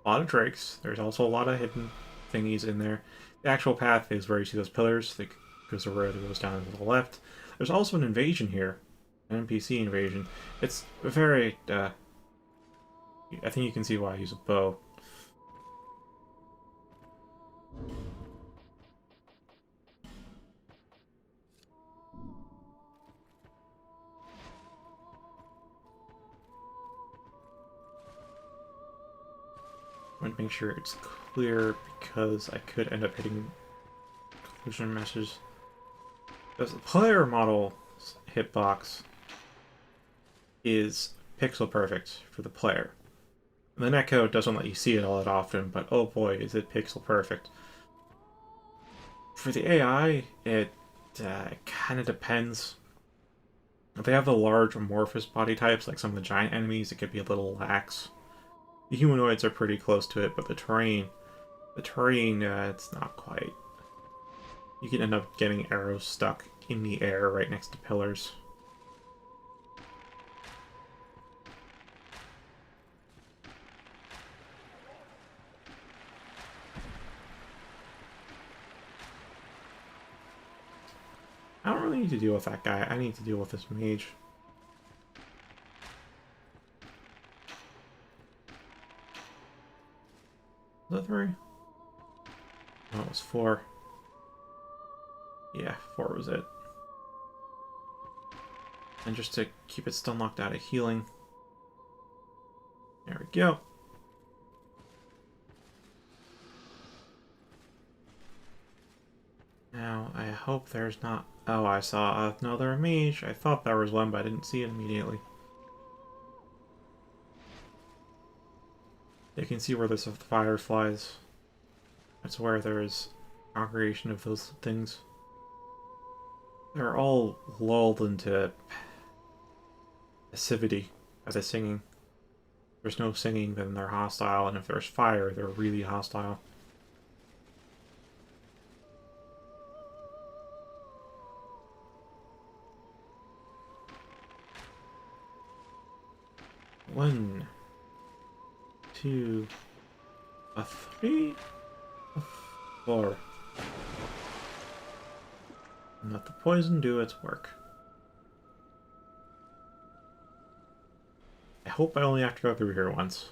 A lot of drakes. There's also a lot of hidden thingies in there. The actual path is where you see those pillars, that goes to where it goes down to the left. There's also an invasion here, an NPC invasion. It's very, I think you can see why I use a bow. I want to make sure it's clear because I could end up hitting collision meshes. The player model hitbox is pixel perfect for the player. The netcode doesn't let you see it all that often, but oh boy, is it pixel perfect. For the AI, it kind of depends. If they have the large amorphous body types, like some of the giant enemies, it could be a little lax. The humanoids are pretty close to it, but the terrain, it's not quite. You can end up getting arrows stuck in the air right next to pillars. I don't really need to deal with that guy. I need to deal with this mage. Was that 3? No, it was 4. Yeah, 4 was it. And just to keep it stun locked out of healing. There we go. Now, I hope there's not... Oh, I saw another mage. I thought there was one, but I didn't see it immediately. You can see where there's fireflies. That's where there's congregation of those things. They're all lulled into passivity as they're singing. If there's no singing, then they're hostile, and if there's fire, they're really hostile. One, two, a 3, a 4. And let the poison do its work. I hope I only have to go through here once.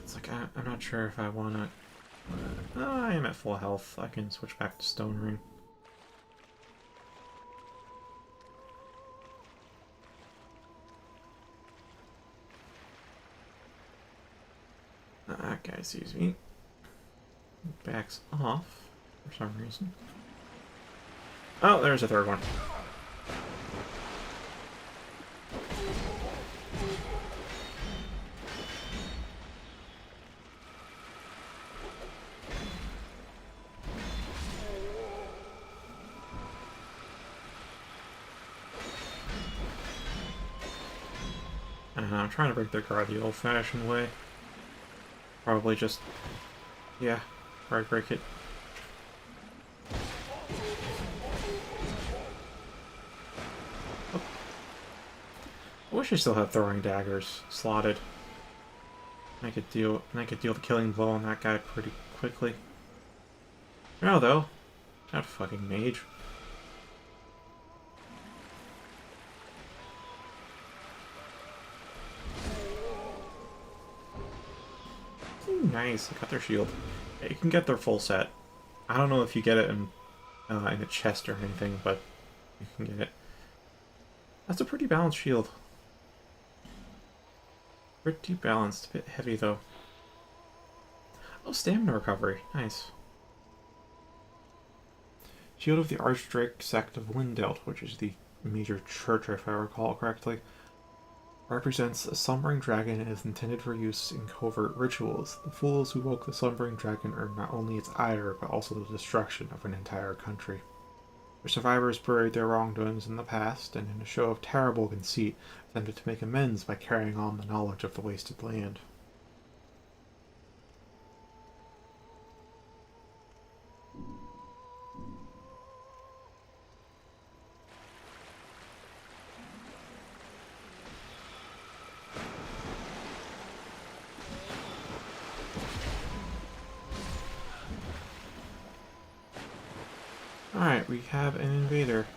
It's like, I'm not sure if I want to... I am at full health. I can switch back to Stone Ring. That guy sees me. Backs off for some reason. Oh, there's a third one. I'm trying to break their guard the old-fashioned way. Probably just... yeah, guard break it. Oh. I wish I still had throwing daggers slotted. I could deal the killing blow on that guy pretty quickly. No, though. That fucking mage. Nice, I got their shield. Yeah, you can get their full set. I don't know if you get it in a chest or anything, but you can get it. That's a pretty balanced shield. Pretty balanced, a bit heavy though. Oh, stamina recovery, nice. Shield of the Archdrake Sect of Windelt, which is the major church, if I recall correctly, represents a slumbering dragon and is intended for use in covert rituals. The fools who woke the slumbering dragon earn not only its ire, but also the destruction of an entire country. The survivors buried their wrongdoings in the past, and in a show of terrible conceit, attempted to make amends by carrying on the knowledge of the wasted land. Alright, we have an invader.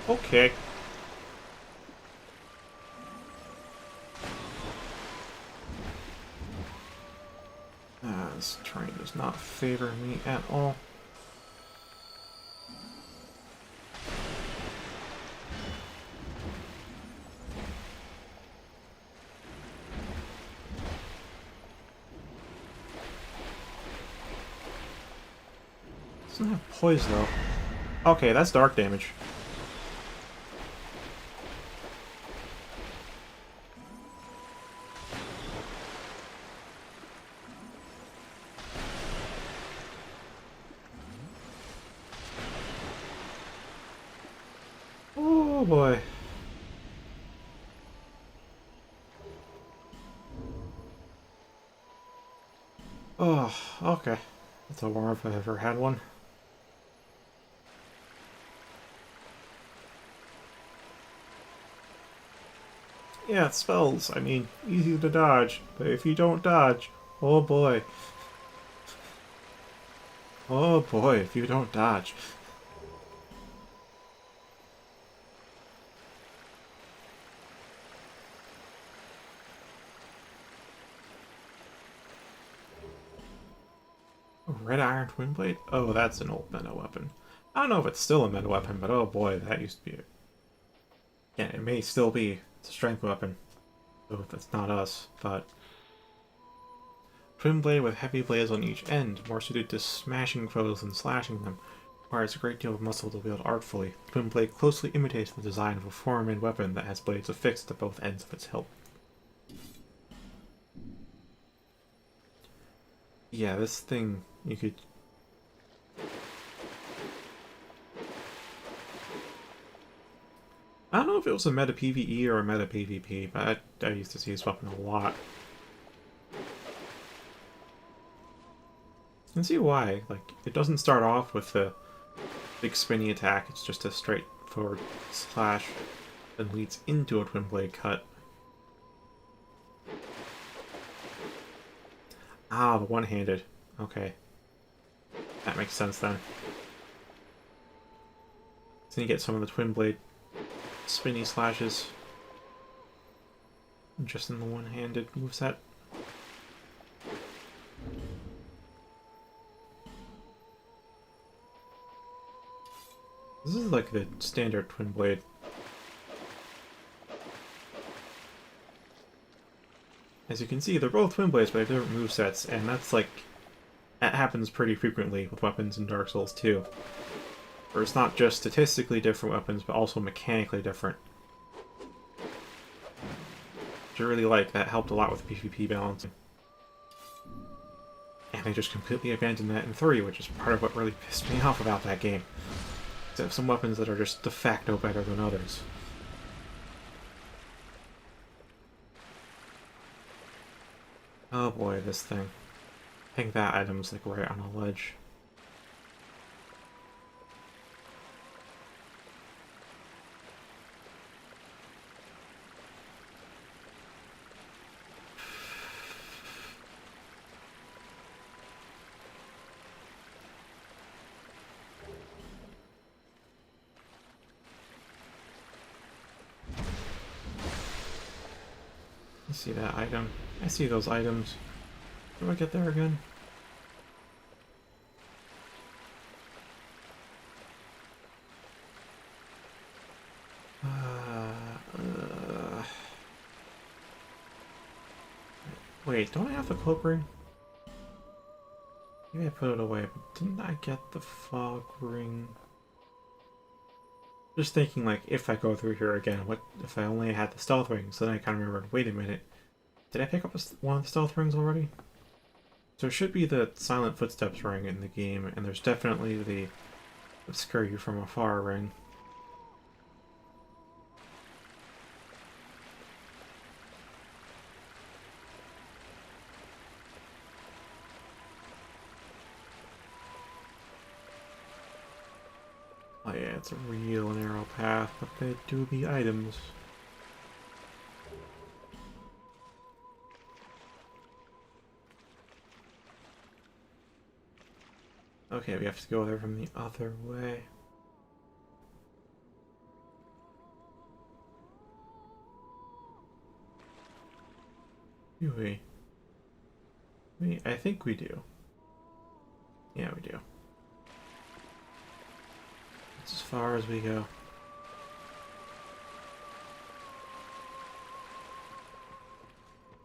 Okay. This terrain does not favor me at all. Doesn't have poise though. Okay, that's dark damage. Oh boy. Oh, okay. That's a war if I've ever had one. Yeah, spells. I mean, easy to dodge, but if you don't dodge, oh boy. Oh boy, if you don't dodge. Red Iron Twin Blade? Oh, that's an old meta weapon. I don't know if it's still a meta weapon, but oh boy, that used to be it. Yeah, it may still be. It's a strength weapon. So that's not us, but... Twin Blade with heavy blades on each end, more suited to smashing foes than slashing them. Requires a great deal of muscle to wield artfully. Twin Blade closely imitates the design of a four-man weapon that has blades affixed to both ends of its hilt. Yeah, this thing, you could... I don't know if it was a meta PvE or a meta PvP, but I used to see this weapon a lot. You can see why. Like, it doesn't start off with the big spinny attack, it's just a straightforward slash that leads into a twin blade cut. Ah, the one-handed. Okay. That makes sense then. So you get some of the twin blade spinny slashes just in the one-handed moveset. This is like the standard twin blade. As you can see, they're both twin blades, but they have different movesets, and that happens pretty frequently with weapons in Dark Souls 2. Where it's not just statistically different weapons, but also mechanically different. Which I really like. That helped a lot with PvP balancing. And they just completely abandoned that in 3, which is part of what really pissed me off about that game. They have some weapons that are just de facto better than others. Oh boy, this thing. I think that item's like right on a ledge. I see that item. I see those items. How do I get there again? Wait, don't I have the cloak ring? Maybe I put it away, but didn't I get the fog ring? Just thinking, like, if I go through here again, what if I only had the stealth rings? Then I kind of remembered, wait a minute, did I pick up one of the stealth rings already? So it should be the silent footsteps ring in the game, and there's definitely the obscure you from afar ring. Oh yeah, it's a real narrow path, but they do be items. Okay, we have to go there from the other way. Do we? I think we do. Yeah, we do. That's as far as we go.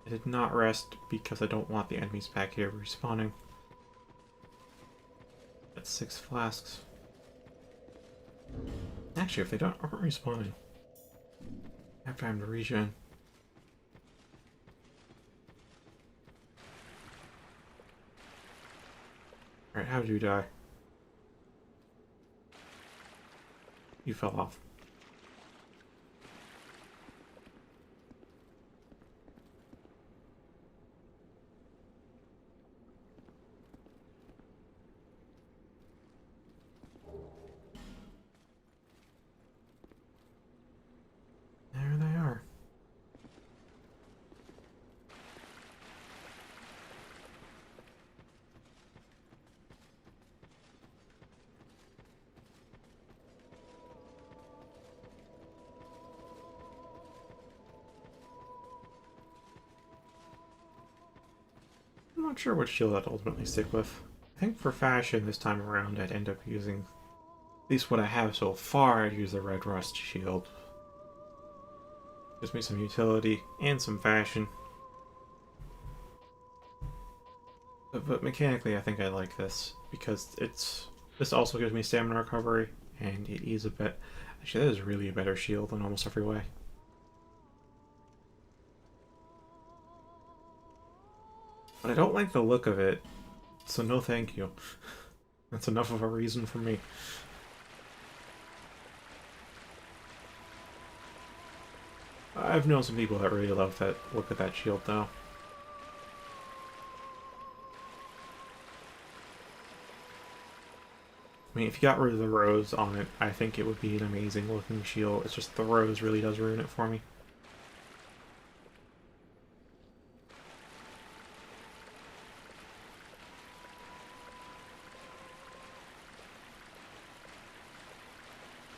I did not rest because I don't want the enemies back here respawning. That's 6 flasks. Actually, if they aren't respawning, I have time to regen. Alright, how did you die? You fell off. There they are. I'm not sure what shield I'd ultimately stick with. I think for fashion this time around I'd end up using, at least what I have so far, I'd use the red rust shield. Gives me some utility and some fashion. But mechanically I think I like this because this also gives me stamina recovery and it is a bit, actually that is really a better shield in almost every way. But I don't like the look of it, so no thank you. That's enough of a reason for me. I've known some people that really love that look of that shield though. I mean, if you got rid of the rose on it, I think it would be an amazing looking shield. It's just the rose really does ruin it for me.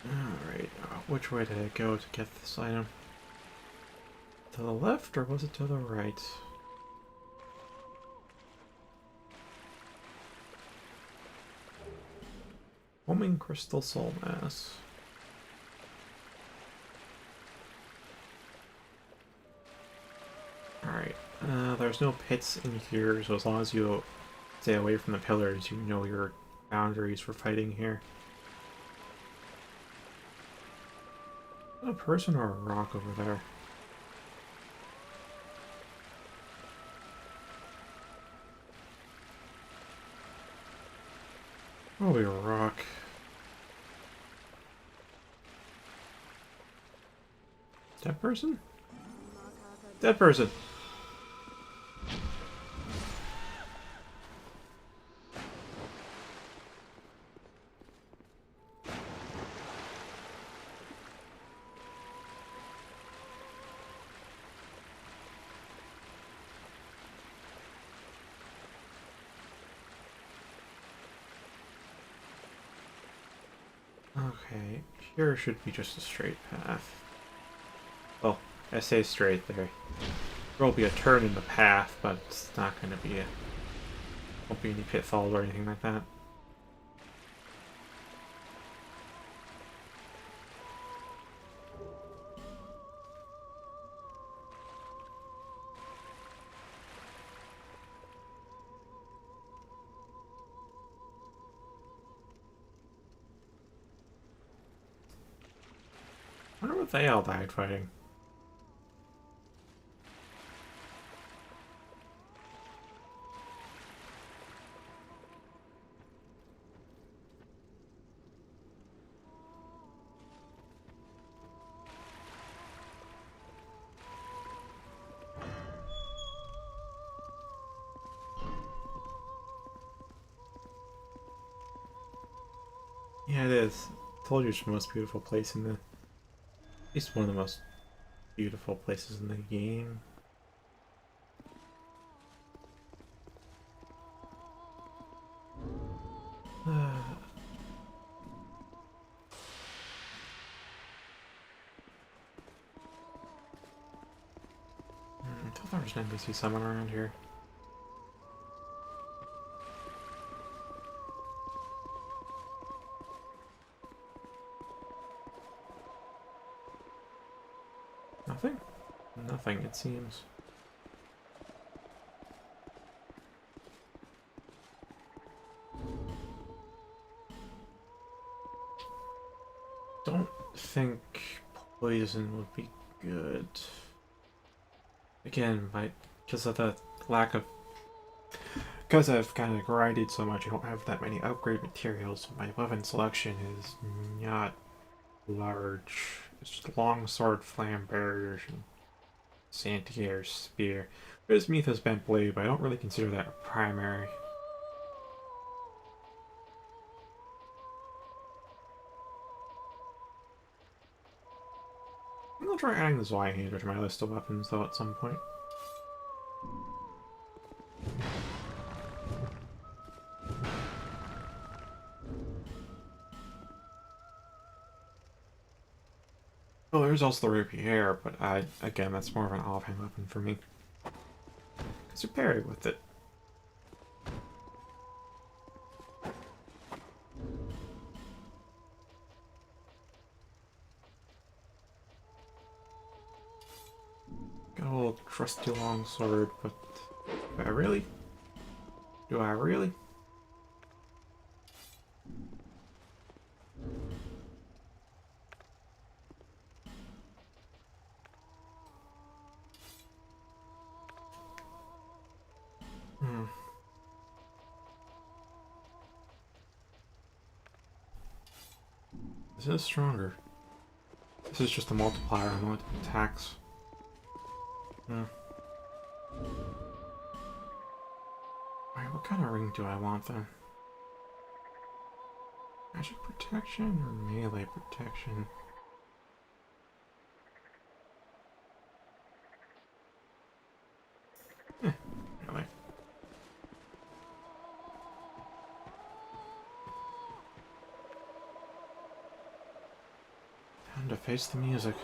Alright, which way did I go to get this item? To the left, or was it to the right? Homing Crystal Soul Mass. Alright, there's no pits in here, so as long as you stay away from the pillars, you know your boundaries for fighting here. Is that a person or a rock over there? Probably a rock. Dead person? Dead person! Okay, here should be just a straight path. Well, I say straight there. There will be a turn in the path, but it's not going to be a... won't be any pitfalls or anything like that. if they all died fighting? Yeah, it is. I told you it's the most beautiful place in the... At least one of the most beautiful places in the game. I thought there was an NPC somewhere around here. Nothing? Nothing, it seems. Don't think poison would be good. Again, because of the lack of... Because I've kind of grinded so much, I don't have that many upgrade materials. My weapon selection is not large. It's just longsword, flame barriers, and Santier spear. There's Mythos bent blade, but I don't really consider that primary. I'm gonna try adding the Zweihander to my list of weapons, though, at some point. Oh, there's also the Rapier, but again, that's more of an offhand weapon for me. Because you parry with it. Got a little trusty longsword, but do I really? Do I really? This is stronger. This is just a multiplier on what attacks. Alright, what kind of ring do I want then? Magic protection or melee protection? Melee. Time to face the music.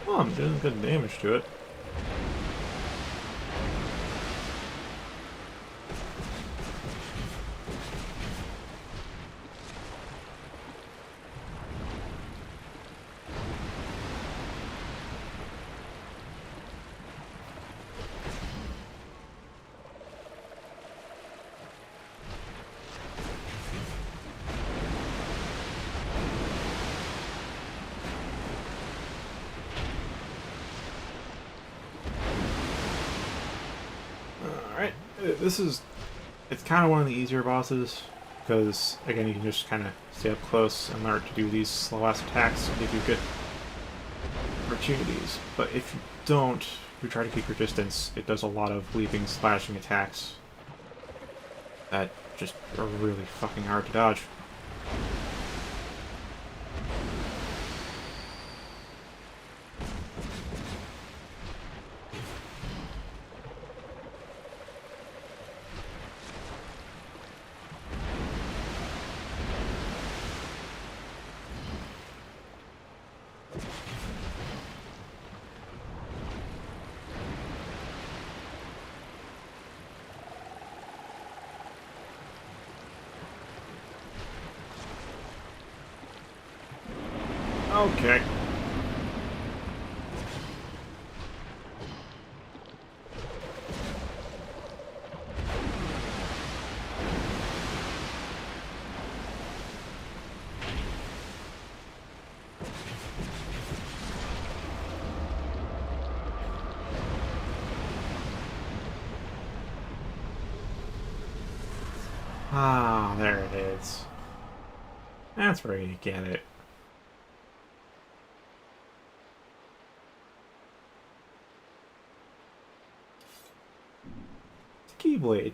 Oh, I'm doing good damage to it. Alright, it's kind of one of the easier bosses, because, again, you can just kind of stay up close and learn to do these slow-ass attacks and give you good opportunities. But if you don't, if you try to keep your distance, it does a lot of leaping, slashing attacks that just are really fucking hard to dodge. Okay. Ah, there it is. That's where you get it. It's a Keyblade.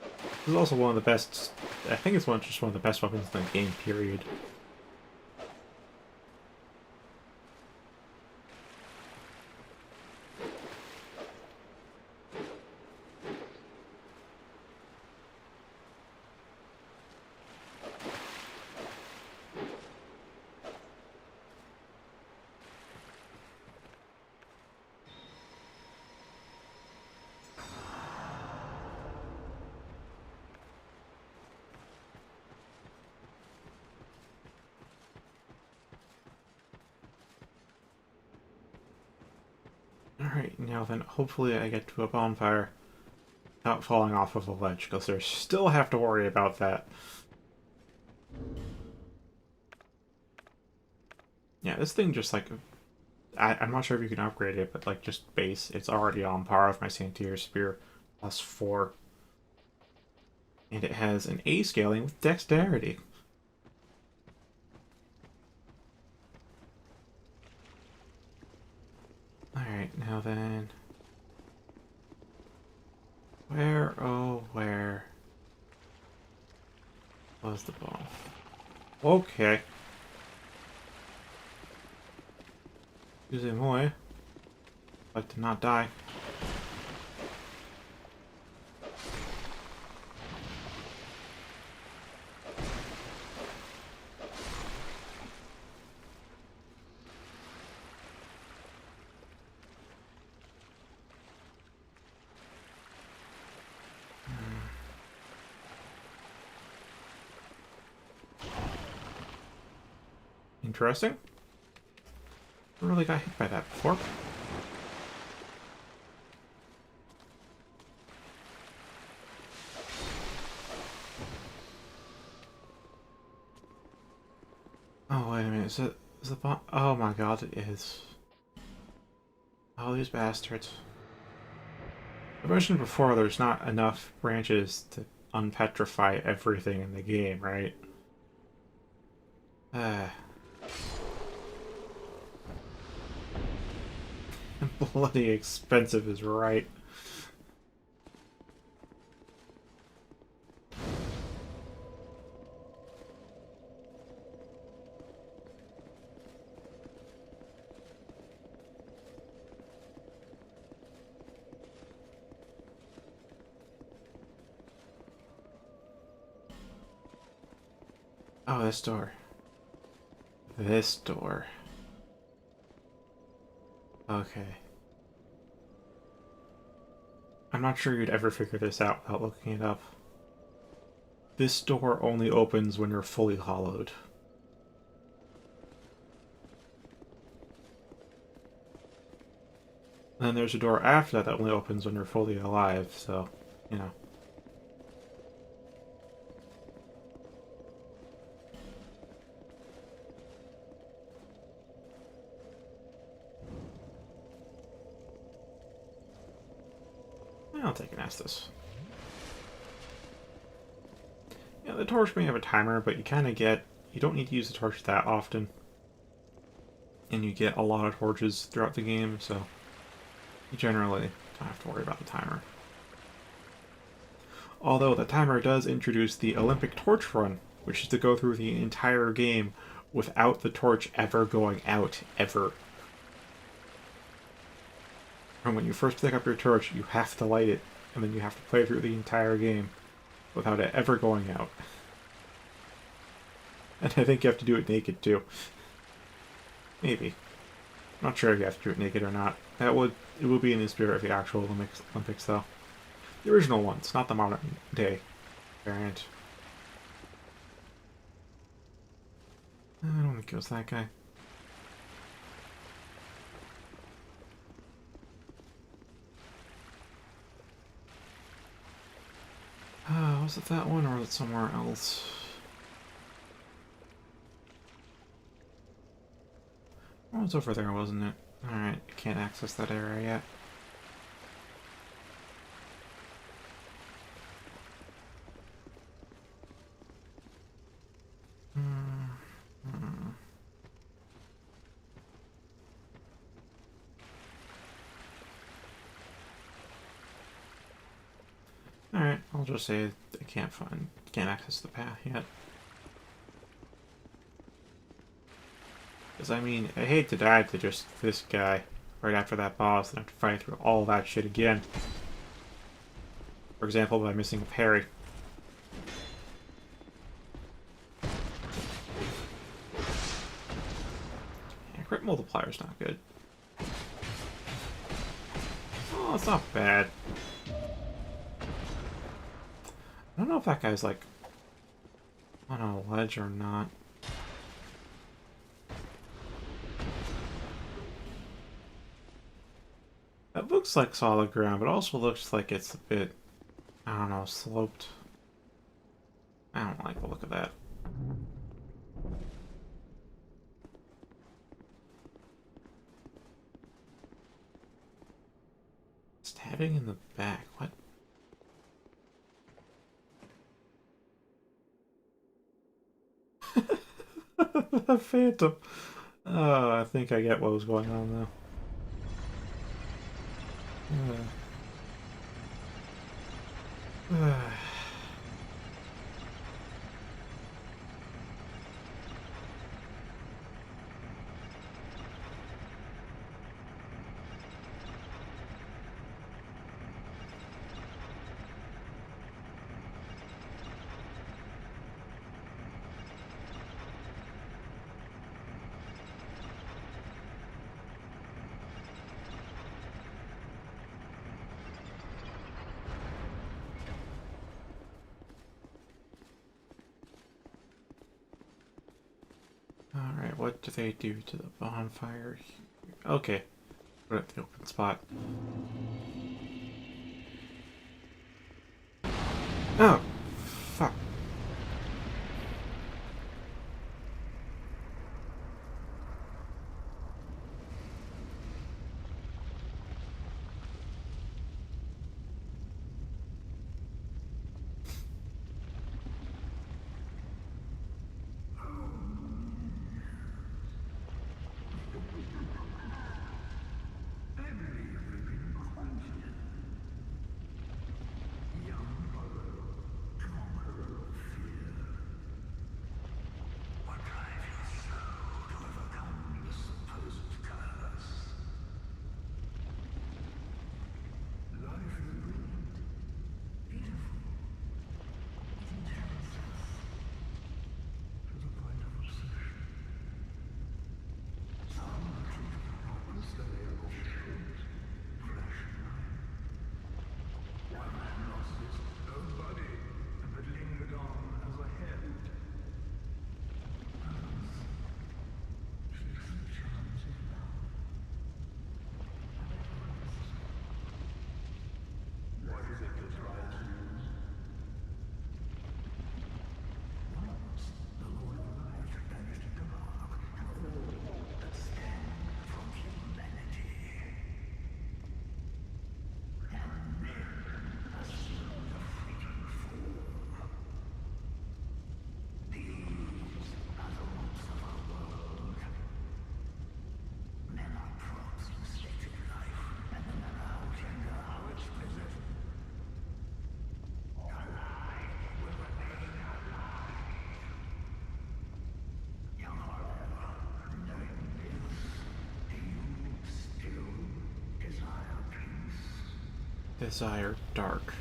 This is also one of the best. I think it's just one of the best weapons in the game, period. Alright, now then, hopefully I get to a bonfire without falling off of a ledge, because I still have to worry about that. Yeah, this thing just like... I'm not sure if you can upgrade it, but like just base, it's already on par with my Santier Spear +4. And it has an A scaling with dexterity. Alright, now then... Where, oh, where was the ball? Okay. Excusez-moi. Like to not die. Interesting. I really got hit by that before. Oh, wait a minute. Is the bomb? Oh my god, it is. Oh, these bastards. I mentioned before there's not enough branches to unpetrify everything in the game, right? Bloody expensive is right. Oh, this door. This door. Okay. I'm not sure you'd ever figure this out without looking it up. This door only opens when you're fully hollowed. And then there's a door after that that only opens when you're fully alive, so, you know. I'll take an Estus. Yeah, the torch may have a timer, but you kind of get... You don't need to use the torch that often. And you get a lot of torches throughout the game, so you generally don't have to worry about the timer. Although the timer does introduce the Olympic torch run, which is to go through the entire game without the torch ever going out, ever. And when you first pick up your torch, you have to light it, and then you have to play through the entire game without it ever going out. And I think you have to do it naked, too. Maybe. Not sure if you have to do it naked or not. It would be in the spirit of the actual Olympics, though. The original ones, not the modern day variant. I don't Oh, it goes that guy. Was it that one or was it somewhere else? Oh, it was over there, wasn't it? Alright, I can't access that area yet. Alright, I'll just say I can't access the path yet. Because, I mean, I hate to die to just this guy right after that boss and have to fight through all that shit again. For example, by missing a parry. Yeah, crit multiplier's not good. Oh, it's not bad. I don't know if that guy's, like, on a ledge or not. That looks like solid ground, but also looks like it's a bit, I don't know, sloped. I don't like the look of that. Stabbing in the back, what? The Phantom. Oh, I think I get what was going on, though. Alright, what do they do to the bonfire? Okay, put it at the open spot. Oh, fuck. Desire dark.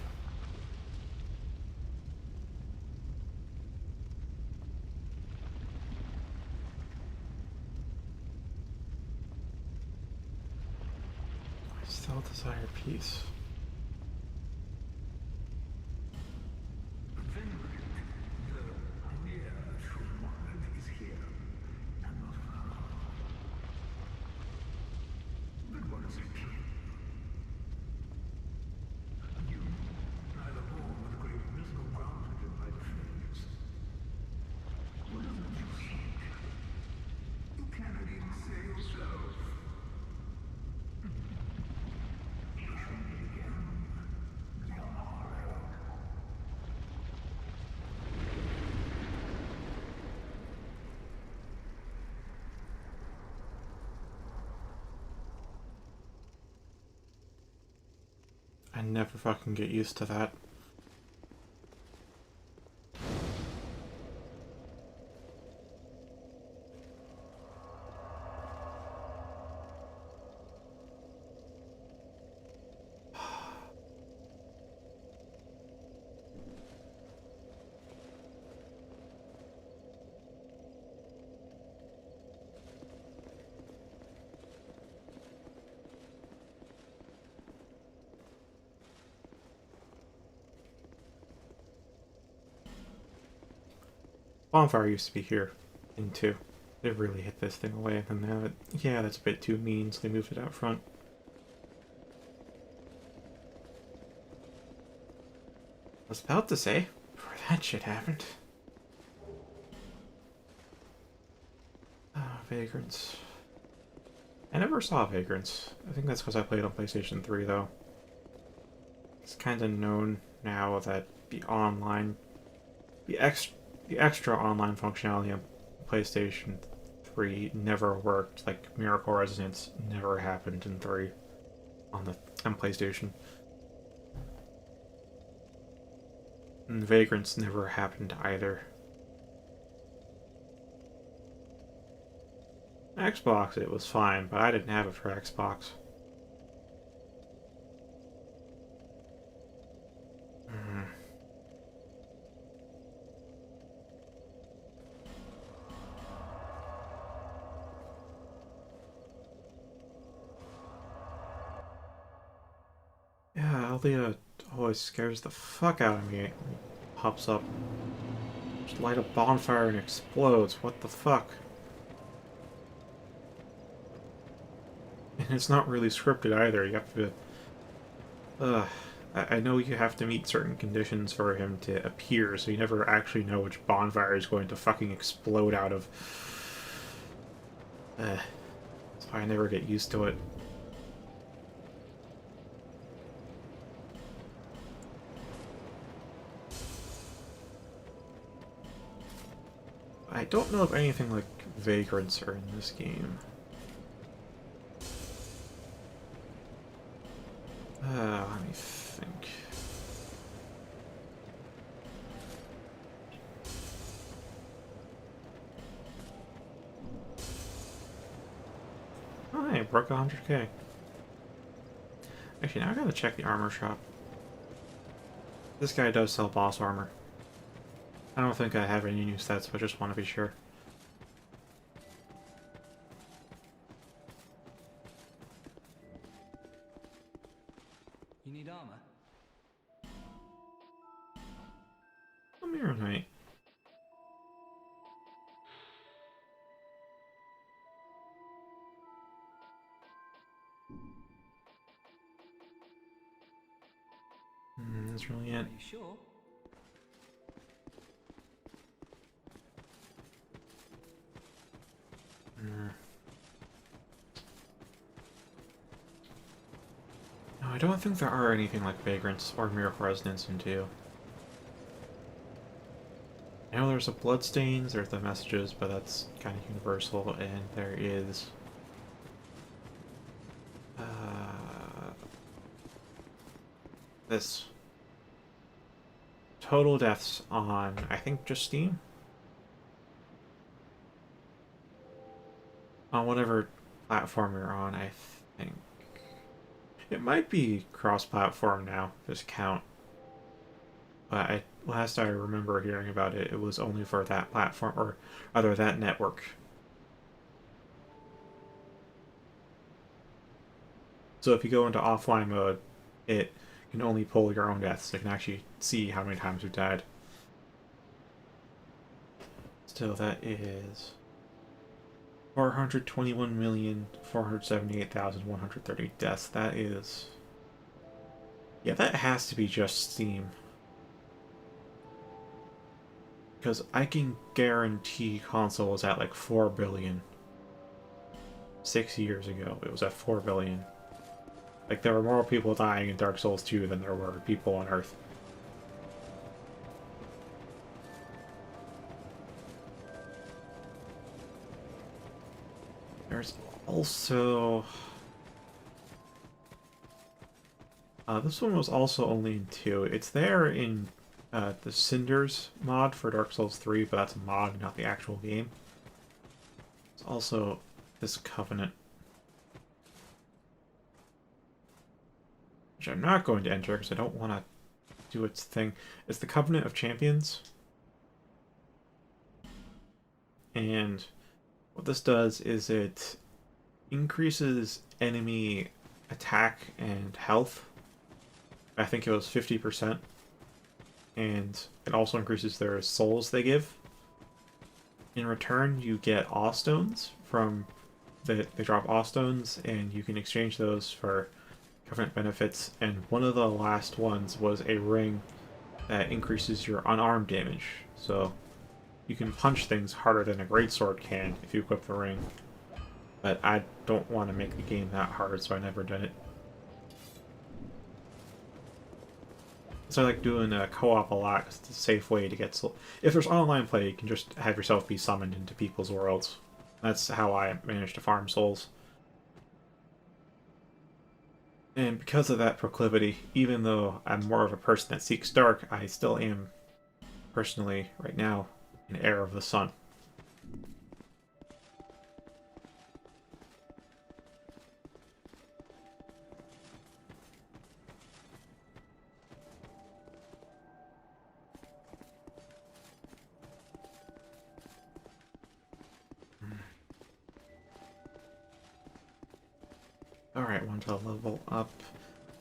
I still desire peace. never fucking get used to that. Bonfire used to be here in 2. They really hit this thing away, and now yeah, that's a bit too mean, so they moved it out front. I was about to say, before that shit happened. Vagrants. I never saw Vagrants. I think that's because I played on PlayStation 3, though. It's kind of known now that the extra online functionality on PlayStation 3 never worked. Like Miracle Resonance never happened in 3 on PlayStation. And Vagrants never happened either. Xbox, it was fine, but I didn't have it for Xbox. Yeah, Alia always scares the fuck out of me when he pops up. Just light a bonfire and explodes. What the fuck? And it's not really scripted either. You have to... I know you have to meet certain conditions for him to appear, so you never actually know which bonfire is going to fucking explode out of. That's why I never get used to it. I don't know if anything like Vagrants are in this game. Let me think. Oh, I broke 100k. Actually, now I gotta check the armor shop. This guy does sell boss armor. I don't think I have any new sets, but just want to be sure. You need armor? A mirror knight. That's really it. Are you sure? No, I don't think there are anything like Vagrants or Miracle Resonance in 2. I know there's the bloodstains, there's the messages, but that's kind of universal, and there is... this. Total deaths on, I think, just Steam? On whatever platform you're on, I think. It might be cross-platform now, just count. But last I remember hearing about it, it was only for that platform, or rather that network. So if you go into offline mode, it can only pull your own deaths. You can actually see how many times you've died. Still, that is 421,478,130 deaths. That is... yeah, that has to be just Steam. Because I can guarantee console was at like 4 billion. 6 years ago, it was at 4 billion. Like, there were more people dying in Dark Souls 2 than there were people on Earth. There's also... This one was also only in 2. It's there in the Cinders mod for Dark Souls 3, but that's a mod, not the actual game. It's also this Covenant, which I'm not going to enter because I don't want to do its thing. It's the Covenant of Champions. And what this does is it increases enemy attack and health. I think it was 50%. And it also increases their souls they give. In return, you get awe stones from they drop awe stones, and you can exchange those for Covenant benefits. And one of the last ones was a ring that increases your unarmed damage. So you can punch things harder than a greatsword can if you equip the ring. But I don't want to make the game that hard, so I never done it. So I like doing a co-op a lot because it's a safe way to get soul. If there's online play, you can just have yourself be summoned into people's worlds. That's how I managed to farm souls. And because of that proclivity, even though I'm more of a person that seeks dark, I still am, personally, right now, an heir of the sun. Alright, want to level up.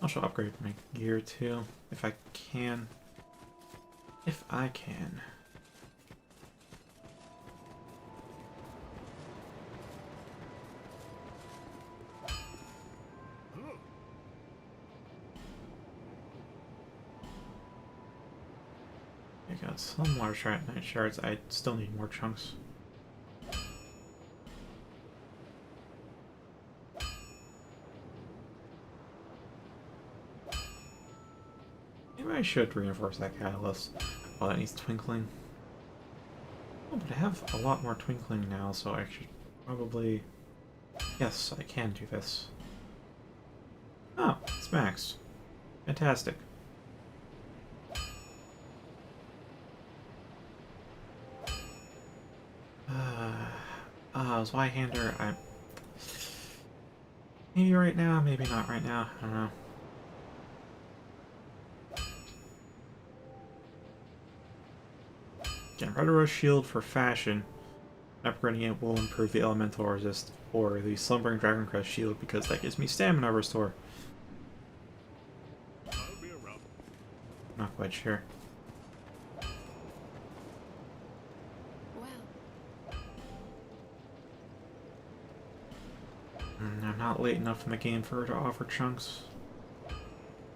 I'll also upgrade my gear too, if I can. If I can. I got some large night shards. I still need more chunks. Maybe I should reinforce that catalyst. Oh, that needs twinkling. Oh, but I have a lot more twinkling now, so I should probably... Yes, I can do this. Oh, it's max. Fantastic. Zweihander, maybe right now, maybe not right now, I don't know. Again, Red Shield for fashion. Upgrading it will improve the elemental resist, or the Slumbering Dragon Crest shield, because that gives me stamina restore. Not quite sure. I'm not late enough in the game for her to offer chunks.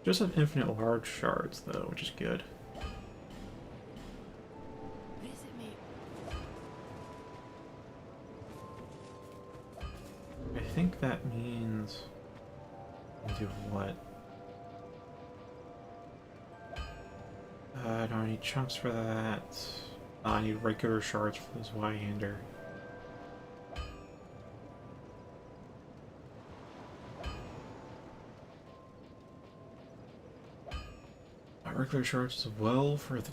Just have infinite large shards, though, which is good. Visit me. I think that means... do what? I don't need chunks for that. I need regular shards for this Zweihander. Regular shards as well for the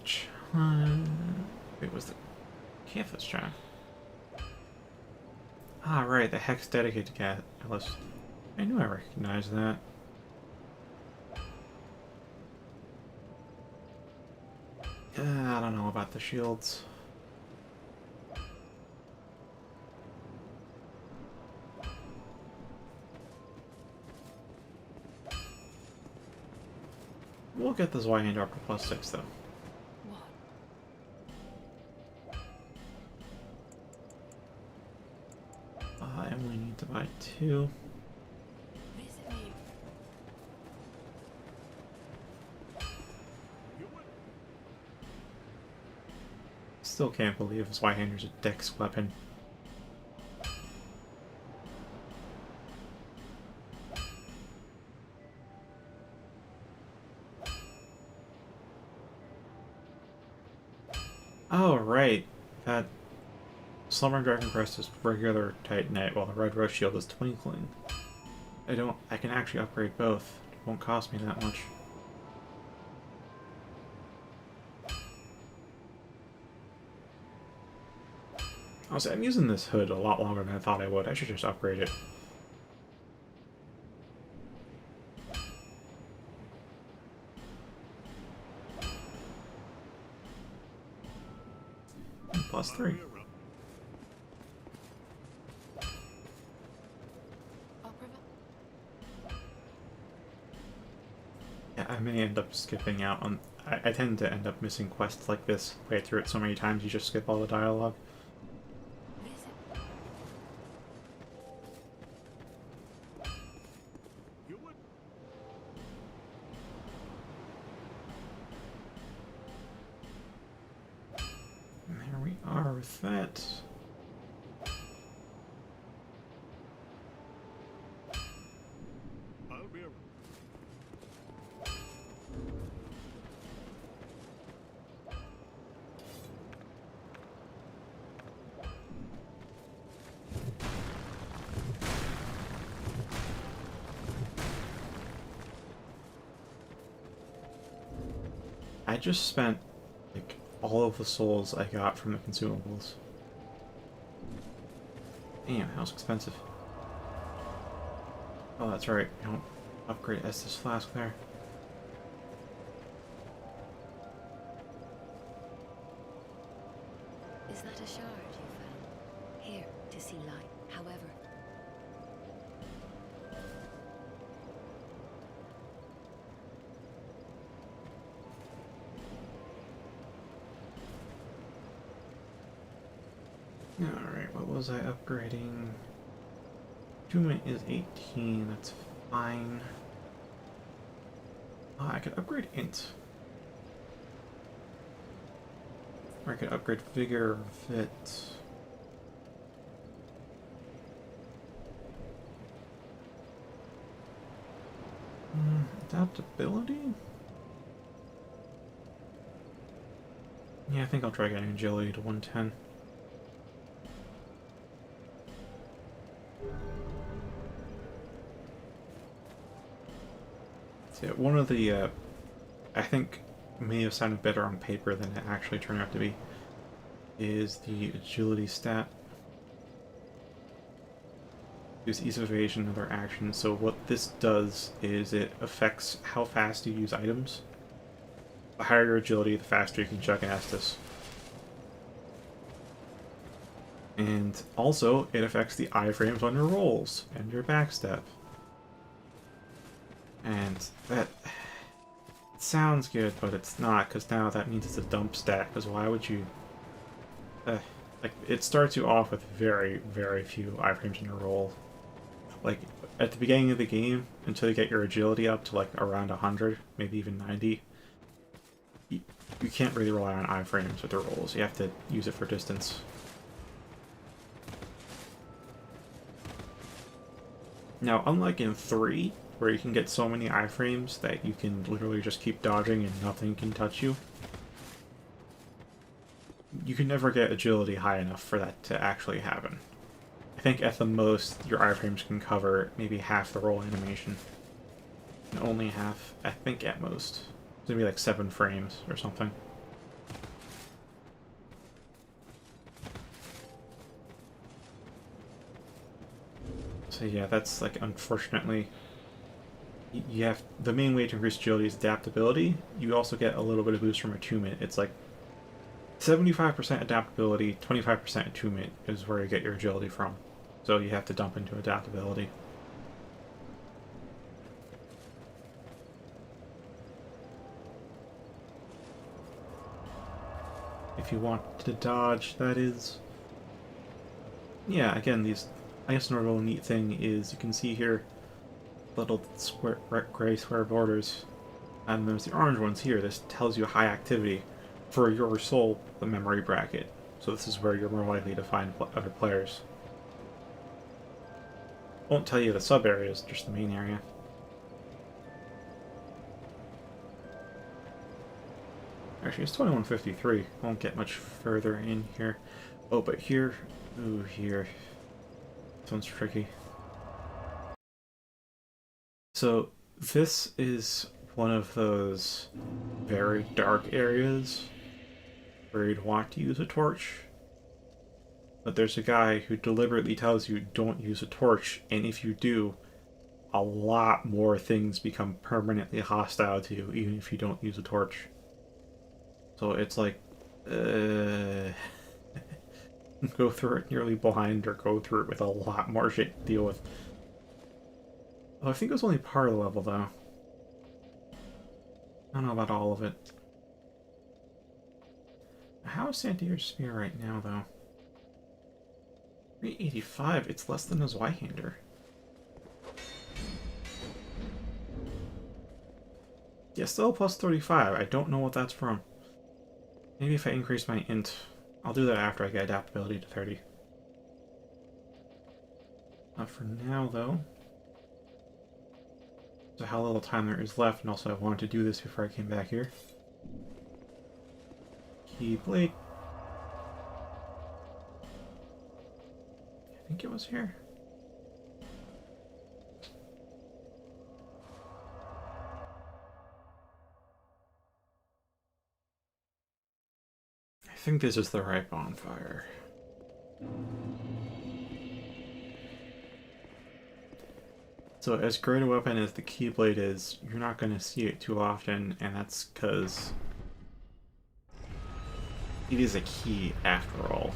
It was the Cathos chime. Ah, right, the hex dedicated to Catalyst. I knew I recognized that. I don't know about the shields. We'll get this Zweihander up to +6 though. What? I only need to buy 2. Visit me. Still can't believe Zweihander's a dex weapon. Oh, right. That Slumbering Dragon Crest is regular Titanite, while the Red Rose Shield is Twinkling. I can actually upgrade both. It won't cost me that much. Honestly, I'm using this hood a lot longer than I thought I would. I should just upgrade it. +3. Upriver? Yeah, I may end up skipping out on... I tend to end up missing quests like this. Play through it so many times, you just skip all the dialogue. Visit. And there we are with that. I just spent, like, all of the souls I got from the consumables. Damn, that was expensive. Oh, that's right. You don't upgrade Estus Flask there. Is that a shard you found? Here, to see light. However, Alright, what was I upgrading? Attunement is 18, that's fine. I could upgrade Int. Or I could upgrade Vigor or Fit. Adaptability? Yeah, I think I'll try getting Agility to 110. So, yeah, one of the, I think may have sounded better on paper than it actually turned out to be, is the Agility stat. Use ease of evasion and other actions. So what this does is it affects how fast you use items. The higher your agility, the faster you can chuck an Estus. And also, it affects the iframes on your rolls and your backstep. And that sounds good, but it's not, because now that means it's a dump stat, because why would you... like, it starts you off with very, very few iframes in your roll. Like, at the beginning of the game, until you get your agility up to, like, around 100, maybe even 90, you can't really rely on iframes with the rolls. You have to use it for distance. Now, unlike in 3, where you can get so many iframes that you can literally just keep dodging and nothing can touch you, you can never get agility high enough for that to actually happen. I think at the most, your iframes can cover maybe half the roll animation. And only half, I think at most. It's gonna be like 7 frames or something. So yeah, that's like, unfortunately, you have, the main way to increase agility is adaptability. You also get a little bit of boost from attunement. It's like 75% adaptability, 25% attunement is where you get your agility from. So you have to dump into adaptability. If you want to dodge, that is. Yeah, again, these, I guess another real neat thing is you can see here little square, gray square borders, and there's the orange ones here. This tells you high activity for your soul, the memory bracket. So this is where you're more likely to find other players. Won't tell you the sub areas, just the main area. Actually, it's 2153. Won't get much further in here. Oh, but here, ooh, here. This one's tricky. So this is one of those very dark areas where you'd want to use a torch. But there's a guy who deliberately tells you don't use a torch, and if you do, a lot more things become permanently hostile to you, even if you don't use a torch. So it's like, go through it nearly blind, or go through it with a lot more shit to deal with. Oh, I think it was only part of the level, though. I don't know about all of it. How is Santier's spear right now, though? 385, it's less than his Zweihander. Yeah, still plus 35. I don't know what that's from. Maybe if I increase my int. I'll do that after I get adaptability to 30. For now, though. So how little time there is left, and also I wanted to do this before I came back here. Keyblade. I think it was here. I think this is the right bonfire. So as great a weapon as the Keyblade is, you're not going to see it too often, and that's because it is a key after all.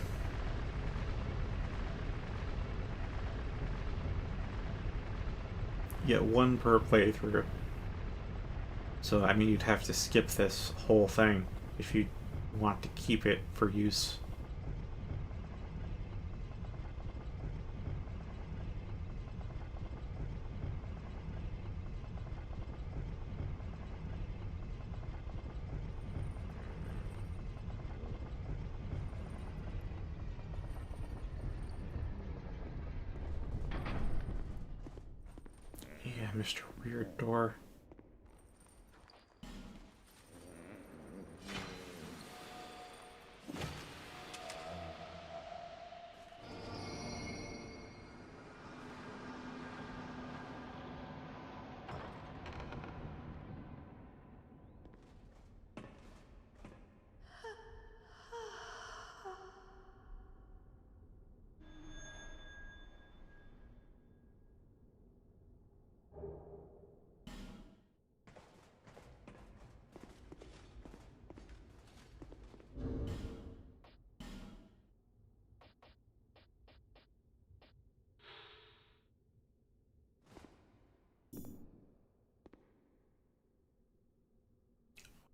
You get one per playthrough. So, I mean, you'd have to skip this whole thing if you want to keep it for use. Yeah, Mr. Weird Door.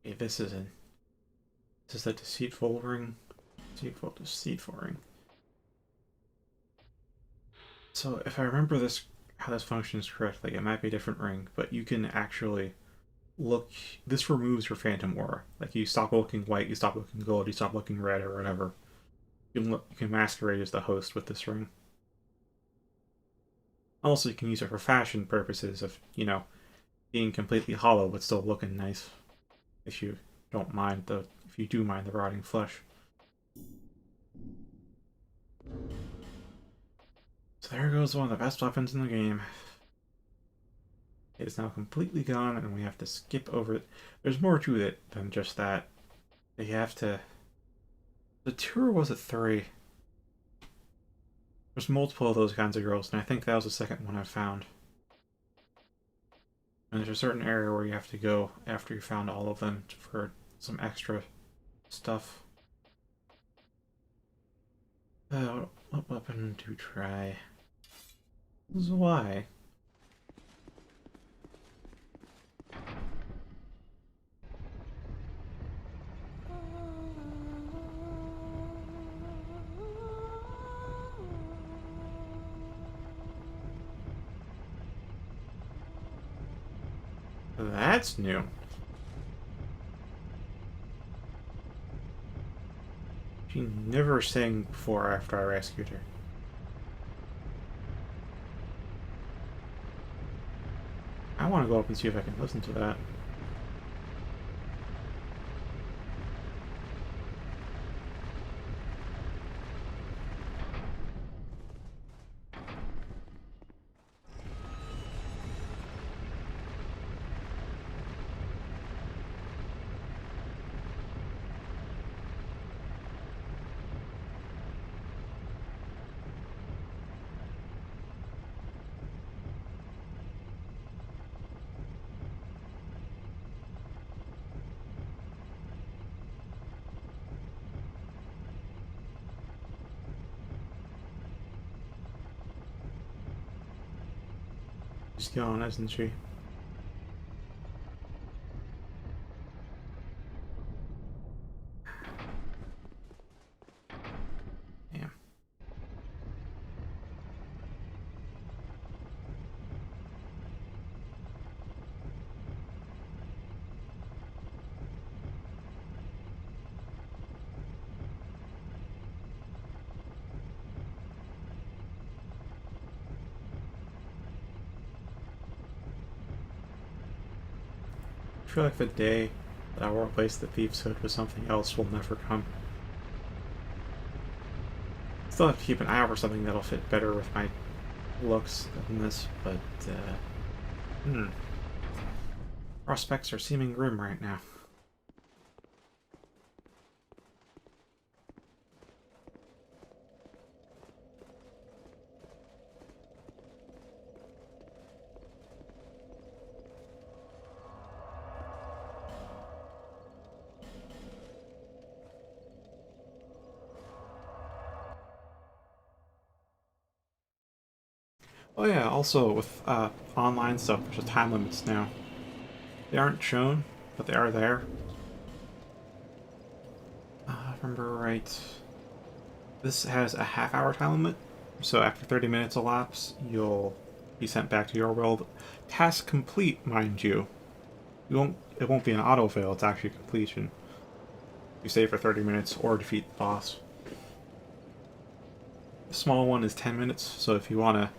Okay, this is a deceitful ring. Deceitful ring. So if I remember this, how this functions correctly, it might be a different ring, but you can actually look. This removes your phantom aura. Like you stop looking white, you stop looking gold, you stop looking red, or whatever. You can masquerade as the host with this ring. Also, you can use it for fashion purposes of, being completely hollow but still looking nice. If you if you do mind the rotting flesh. So there goes one of the best weapons in the game. It is now completely gone, and we have to skip over it. There's more to it than just that. You have to... The tour was at 3. There's multiple of those kinds of girls, and I think that was the second one I found. And there's a certain area where you have to go after you found all of them for some extra stuff. What weapon to try? Why? That's new. She never sang before after I rescued her. I want to go up and see if I can listen to that. She's gone, isn't she? Damn. I feel like the day that I will replace the Thief's Hood with something else will never come. Still have to keep an eye out for something that'll fit better with my looks than this, but, prospects are seeming grim right now. Oh yeah, also with online stuff, there's time limits now. They aren't shown, but they are there. If I remember right, this has a half-hour time limit, so after 30 minutes elapse, you'll be sent back to your world. Task complete, mind you. It won't be an autofail, it's actually completion. You stay for 30 minutes or defeat the boss. The small one is 10 minutes, so if you want to,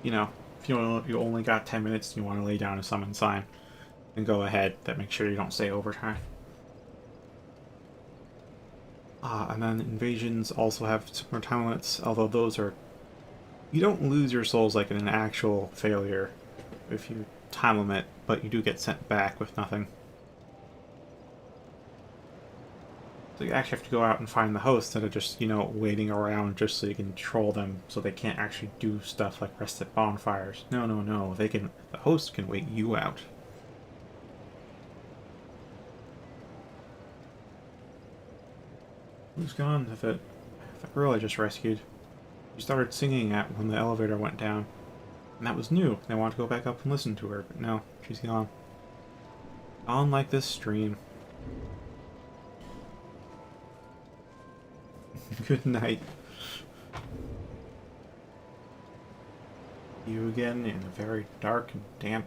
if you only got 10 minutes and you want to lay down a summon sign, then go ahead. That makes sure you don't stay overtime. And then invasions also have similar time limits, although those are... You don't lose your souls like in an actual failure if you time limit, but you do get sent back with nothing. So you actually have to go out and find the host instead of just, waiting around just so you can troll them so they can't actually do stuff like rest at bonfires. No, no, no. The host can wait you out. Who's gone? The girl I just rescued. She started singing when the elevator went down. And that was new. I wanted to go back up and listen to her, but no, she's gone. Gone like this stream. Good night. You again in a very dark and damp